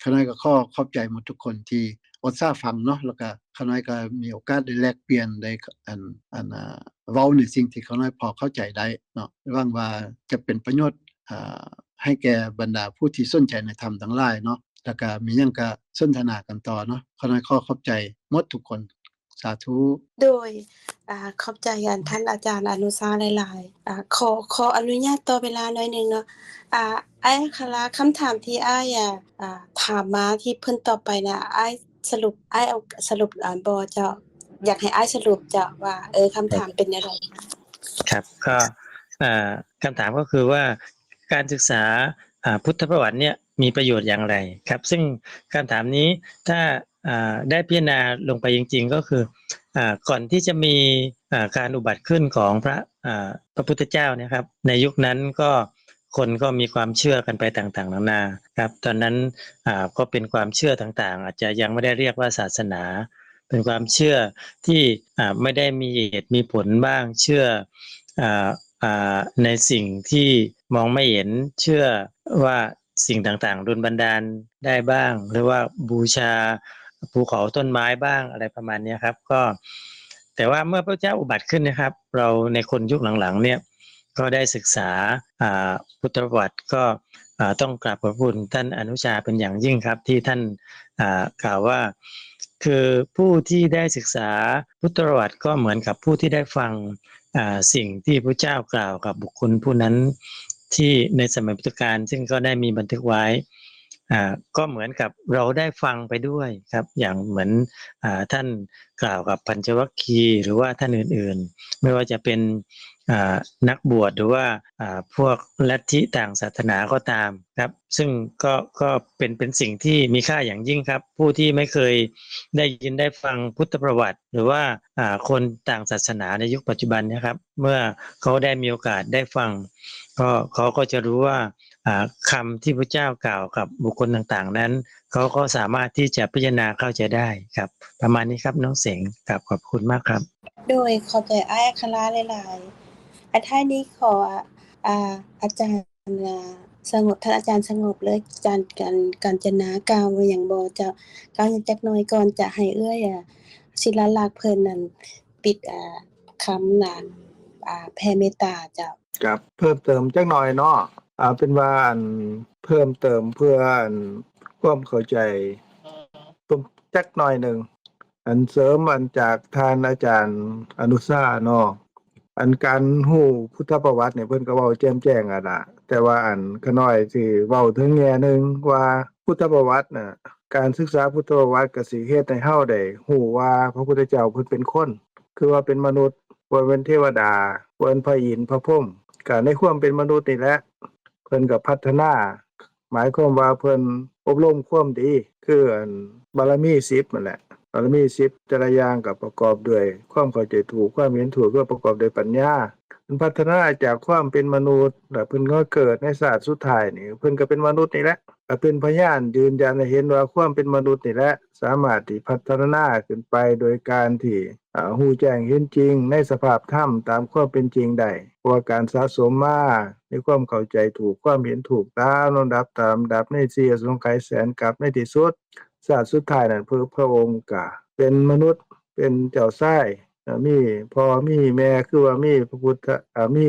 ขน้อยก็ขอบใจหมดทุกคนที่อุตส่าห์ฟังเนาะแล้วก็ขน้อยก็มีโอกาสได้แลกเปลี่ยนได้เว้าในสิ่งที่ขน้อยพอเข้าใจได้เนาะหวังว่าจะเป็นประโยชน์ให้แก่บรรดาผู้ที่สนใจในธรรมทั้งหลายเนาะแล้วก็มีหยังก็สนทนากันต่อเนาะขน้อยขอบใจหมดทุกคนสาธุโดยขอบใจท่านอาจารย์อนุชาหลายๆขออนุญาตต่อเวลาหน่อยนึงเนาะอ้ายคะล่ะคำถามที่อ้ายถามมาที่เพิ่นตอบไปน่ะอ้ายสรุปอ้ายเอาสรุปบ่เจ้าอยากให้อ้ายสรุปเจ้าว่าคำถามเป็นแนวใดครับก็คำถามก็คือว่าการศึกษาพุทธประวัติเนี่ยมีประโยชน์อย่างไรครับซึ่งคำถามนี้ถ้าได้พิจารณาลงไปจริงๆก็คือก่อนที่จะมีการอุบัติขึ้นของพระพุทธเจ้าเนี่ยครับในยุคนั้นก็คนก็มีความเชื่อกันไปต่างๆนานาครับตอนนั้นก็เป็นความเชื่อต่างๆอาจจะยังไม่ได้เรียกว่าศาสนาเป็นความเชื่อที่ไม่ได้มีเหตุมีผลบ้างเชื่อในสิ่งที่มองไม่เห็นเชื่อว่าสิ่งต่างๆดลบันดาลได้บ้างหรือว่าบูชาภูเขาต้นไม้บ้างอะไรประมาณนี้ครับก็แต่ว่าเมื่อพระเจ้าอุบัติขึ้นนะครับเราในคนยุคหลังๆเนี่ยก็ได้ศึกษาพุทธประวัติก็ต้องกราบขอบคุณท่านอนุชาเป็นอย่างยิ่งครับที่ท่านกล่าวว่าคือผู้ที่ได้ศึกษาพุทธประวัติก็เหมือนกับผู้ที่ได้ฟังสิ่งที่พระเจ้ากล่าวกับบุคคลผู้นั้นที่ในสมัยพุทธกาลซึ่งก็ได้มีบันทึกไว้ก็เหมือนกับเราได้ฟังไปด้วยครับอย่างเหมือนท่านกล่าวกับปัญจวัคคีย์หรือว่าท่านอื่นๆไม่ว่าจะเป็น นักบวชหรือว่าพวกลัทธิต่างศาสนาก็ตามครับซึ่งก็เป็นสิ่งที่มีค่าอย่างยิ่งครับผู้ที่ไม่เคยได้ยินได้ฟังพุทธประวัติหรือว่าคนต่างศาสนาในยุคปัจจุบันนะครับเมื่อเขาได้มีโอกาสได้ฟังเขาก็จะรู้ว่าคำที่พระเจ้ากล่าวกับบุคคลต่างๆนั้นเขาก็สามารถที่จะพิจารณาเข้าใจได้ครับประมาณนี้ครับน้องเสงครับขอบคุณมากครับโดยขอบใจอ้ายอัคราหลายๆท้ายนี้ขออาจารย์สงบท่านอาจารย์สงบเลยอาจารย์การจนากล่าวว่าหยังบ่เจ้ากล่าวหยังจักหน่อยก่อนจะให้เอื้อยศิลาลักษณ์เพิ่นนั่นปิดคำนั้นแผ่เมตตาเจ้าครับเพิ่มเติมจักหน่อยเนาะเป็นว่าเพิ่มเติมเพื่อความเข้าใจตรงจักหน่อยหนึ่งเสริมจากท่านอาจารย์อนุชาเนาะการฮู้พุทธประวัติเนี่ยเพิ่นก็เว้าแจ่มแจ้งล่ะแต่ว่าขาน้อยสิเว้าถึงแง่หนึ่งว่าพุทธประวัติน่ะการศึกษาพุทธประวัติก็สิเฮ็ดให้เฮาได้ฮู้ว่าพระพุทธเจ้าเพิ่นเป็นคนคือว่าเป็นมนุษย์บ่เป็นเทวดาบ่เป็นพระอินทร์พระพรหมก็ในความเป็นมนุษย์นี่แหละเพิ่นก็พัฒนาหมายความว่าเพิ่นอบรมความดีคือบารมี10นั่นแหละบารมี10แต่ละอย่างก็ประกอบด้วยความเข้าใจถูกความเห็นถูกก็ประกอบด้วยปัญญาเพิ่นพัฒนาจากความเป็นมนุษย์แล้วเพิ่นก็เกิดในชาติสุดท้ายนี่เพิ่นก็เป็นมนุษย์นี่แหละก็เป็นพยานยืนยันให้เห็นว่าความเป็นมนุษย์นี่แหละสามารถที่พัฒนาขึ้นไปโดยการที่ฮู้แจ้งเห็นจริงในสภาพธรรมตามความเป็นจริงได้เพราะว่าการสะสมมาในความเข้าใจถูกความเห็นถูกตามลำดับใน4อสงไขยแสนกับในที่สุดชาติสุดท้ายนั้นพระองค์ก็เป็นมนุษย์เป็นเจ้าชายมีพ่อมีแม่คือว่ามีพระพุทธมี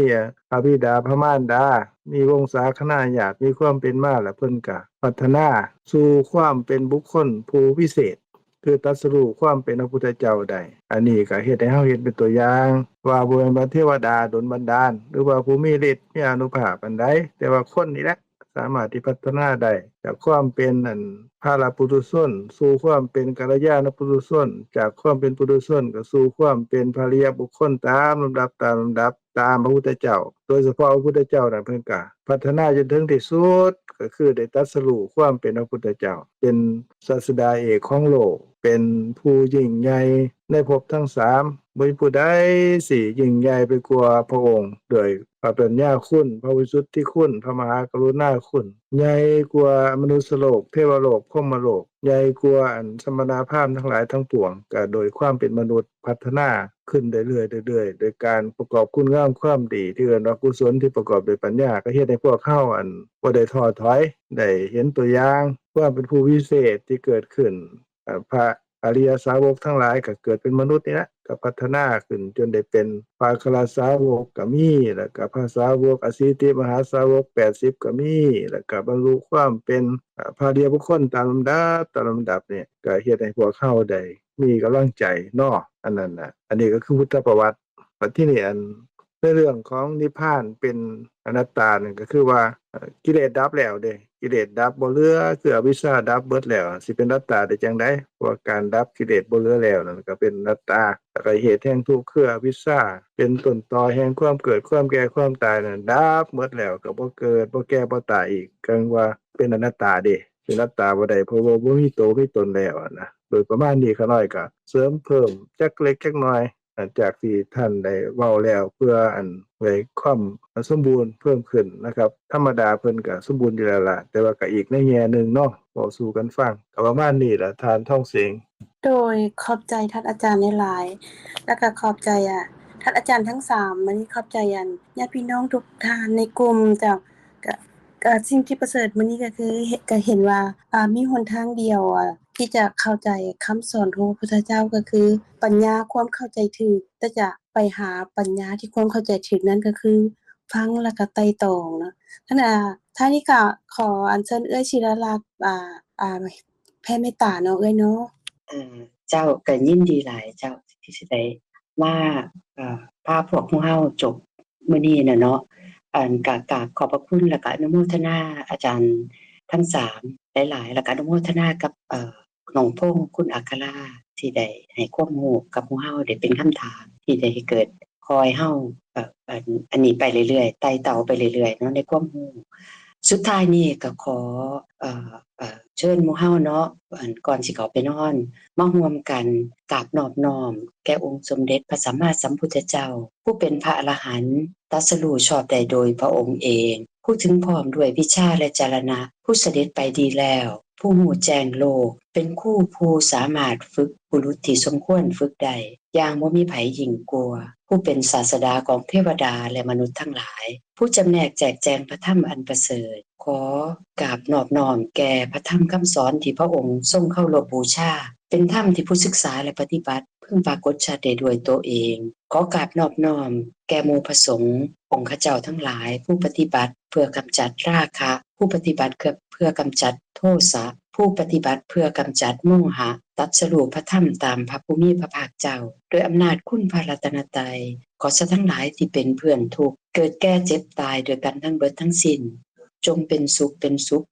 พระบิดาพระมารดามีวงศาคณาญาติมีความเป็นมาแล้วเพิ่นก็พัฒนาสู่ความเป็นบุคคลผู้วิเศษคือตรัสรู้ความเป็นพระพุทธเจ้าได้อันนี้ก็เฮ็ดให้เฮาเห็นเป็นตัวอย่างว่าบ่แม่นเทวดาดลบันดาลหรือว่าผู้มีฤทธิ์มีอานุภาพอันใดแต่ว่าคนนี่แหละสามารถที่พัฒนาได้จากความเป็นภาลปุถุชนสู่ความเป็นกัลยาณปุถุชนจากความเป็นปุถุชนก็สู่ความเป็นพระอริยบุคคลตามลำดับตามพระพุทธเจ้าโดยเฉพาะพระพุทธเจ้านั้นเพิ่นก็พัฒนาจนถึงที่สุดก็คือได้ตรัสรู้ความเป็นพระพุทธเจ้าเป็นศาสดาเอกของโลกเป็นผู้ยิ่งใหญ่ในภพทั้ง3บ่มีผู้ใดสิยิ่งใหญ่ไปกว่าพระองค์ด้วยพระปัญญาคุณพระวิสุทธิคุณพระมหากรุณาคุณใหญ่กว่ามนุษย์โลกเทวโลกพรหมโลกใหญ่กว่าสมณพราหมณ์ทั้งหลายทั้งปวงก็โดยความเป็นมนุษย์พัฒนาขึ้นเรื่อยๆโดยการประกอบคุณงามความดีที่เรียกว่ากุศลที่ประกอบด้วยปัญญาก็เฮ็ดให้พวกเฮาบ่ได้ท้อถอยได้เห็นตัวอย่างความเป็นผู้วิเศษที่เกิดขึ้นพระอริยสาวกทั้งหลายก็เกิดเป็นมนุษย์นี่แหละก็พัฒนาขึ้นจนได้เป็นพระอัครสาวกก็มีแล้วก็พระสาวกอสิติมหาสาวก80ก็มีแล้วก็บรรลุความเป็นพระอริยบุคคลตามลำดับเนี่ยก็เฮ็ดให้พวกเฮาได้มีกำลังใจเนาะอันนั้นน่ะอันนี้ก็คือพุทธประวัติบัดที่นี่ในเรื่องของนิพพานเป็นอนัตตานี่ก็คือว่ากิเลสดับแล้วเด้กิเลสดับบ่เหลือคืออวิชชาดับเบิดแล้วสิเป็นอนัตตาได้จังได๋เพราะว่าการดับกิเลสบ่เหลือแล้วนั่นก็เป็นอนัตตาแล้วก็เหตุแห่งทุกข์คืออวิชชาเป็นต้นตอแห่งความเกิดความแก่ความตายนั่นดับหมดแล้วก็บ่เกิดบ่แก่บ่ตายอีกก็ว่าเป็นอนัตตาเด้เป็นอนัตตาบ่ได้เพราะว่าบ่มีตัวมีตนแล้วนะโดยประมาณนี้ขาน้อยก็เสริมเพิ่มจักเล็กจักน้อยจากที่ท่านได้เว้าแล้วเพื่อไว้ความสมบูรณ์เพิ่มขึ้นนะครับธรรมดาเพิ่นก็สมบูรณ์อยู่แล้วล่ะแต่ว่าก็อีกในแง่หนึ่งเนาะเว้าสู่กันฟังก็ประมาณนี้ล่ะท่านท่องเสียงโดยขอบใจท่านอาจารย์หลายๆแล้วก็ขอบใจท่านอาจารย์ทั้ง3มื้อนี้ขอบใจญาติพี่น้องทุกท่านในกลุ่มเจ้าก็สิ่งที่ประเสริฐมื้อนี้ก็คือก็เห็นว่ามีหนทางเดียวที่จะเข้าใจคำสอนของพระพุทธเจ้าก็คือปัญญาความเข้าใจถูกแต่จะไปหาปัญญาที่ความเข้าใจถูกนั้นก็คือฟังแล้วก็ไต่ตองเนาะท่านท้ายนี้ก็ขออัญเชิญเอื้อยศิรลักษณ์แผ่เมตตาเนาะเอื้อยเนาะเจ้าก็ยินดีหลายเจ้าที่สิได้มาพาพวกหมู่เฮาจบมื้อนี้น่ะเนาะก็กราบขอบพระคุณแล้วก็อนุโมทนาอาจารย์ทั้ง3หลายๆแล้วก็อนุโมทนากับน้องพงษ์คุณอัคราที่ได้ให้ความรู้กับหมู่เฮาได้เป็นคำถามที่ได้เกิด อยเฮาอันนี้ไปเรื่อยๆไต่เต้าไปเรื่อยๆเนาะในความรู้สุดท้ายนี้ก็ขอเชิญหมู่เฮาเนาะก่อนสิเข้าไปนอนมาร่วมกันกราบนอบน้อมแก่องค์สมเด็จพระสัมมาสัมพุทธเจ้าผู้เป็นพระอรหันต์ตรัสรู้ชอบได้โดยพระองค์เองผู้ถึงพร้อมด้วยวิชาและจรณะผู้เสด็จไปดีแล้วผู้หูแจ้งโลกเป็นคู่ผู้สามารถฝึกบุรุษที่สมควรฝึกได้อย่างบ่มีไผยิ่งกลัวผู้เป็นศาสดาของเทวดาและมนุษย์ทั้งหลายผู้จำแนกแจกแจงพระธรรมอันประเสริฐขอกราบนอบน้อมแก่พระธรรมคำสอนที่พระองค์ทรงเคารพบูชาเป็นธรรมที่ผู้ศึกษาและปฏิบัติเพิ่งปรากฏชัดได้ด้วยตัวเองขอกราบนอบน้อมแก่หมู่พระสงฆ์องค์ข้าเจ้าทั้งหลายผู้ปฏิบัติเพื่อกำจัดราคะผู้ปฏิบัติเพื่อกำจัดโทสะผู้ปฏิบัติเพื่อกำจัดโมหะตรัสรู้พระธรรมตามพระผู้มีพระภาคเจ้าโดยอำนาจคุณพระรัตนตรัยขอสัตว์ทั้งหลายที่เป็นเพื่อนทุกข์เกิดแก่เจ็บตายโดยกันทั้งเบิดทั้งสิ้นจงเป็นสุข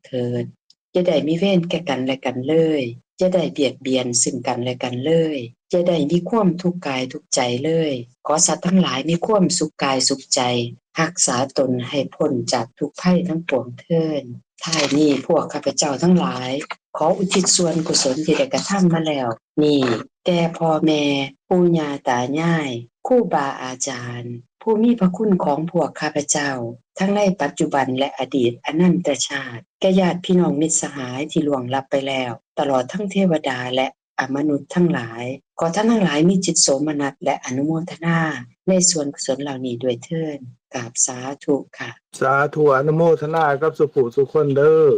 เถิดอย่าได้มีเวรแก่กันและกันเลยอย่าได้เบียดเบียนซึ่งกันและกันเลยอย่าได้มีความทุกข์กายทุกข์ใจเลยขอสัตว์ทั้งหลายมีความสุขกายสุขใจรักษาตนให้พ้นจากทุกภัยทั้งปวงเถิดท้ายนี้พวกข้าพเจ้าทั้งหลายขออุทิศส่วนกุศลที่ได้กระทำมาแล้วนี่แด่พ่อแม่ปู่ย่าตายายครูบาอาจารย์ผู้มีพระคุณของพวกข้าพเจ้าทั้งในปัจจุบันและอดีตอนันตชาติแก่ญาติพี่น้องมิตรสหายที่ล่วงลับไปแล้วตลอดทั้งเทวดาและมนุษย์ทั้งหลายขอท่านทั้งหลายมีจิตโสมนัสและอนุโมทนาในส่วนกุศลเหล่านี้ด้วยเถิดกราบสาธุค่ะสาธุอนุโมทนากับสุขุสุคนเด้อ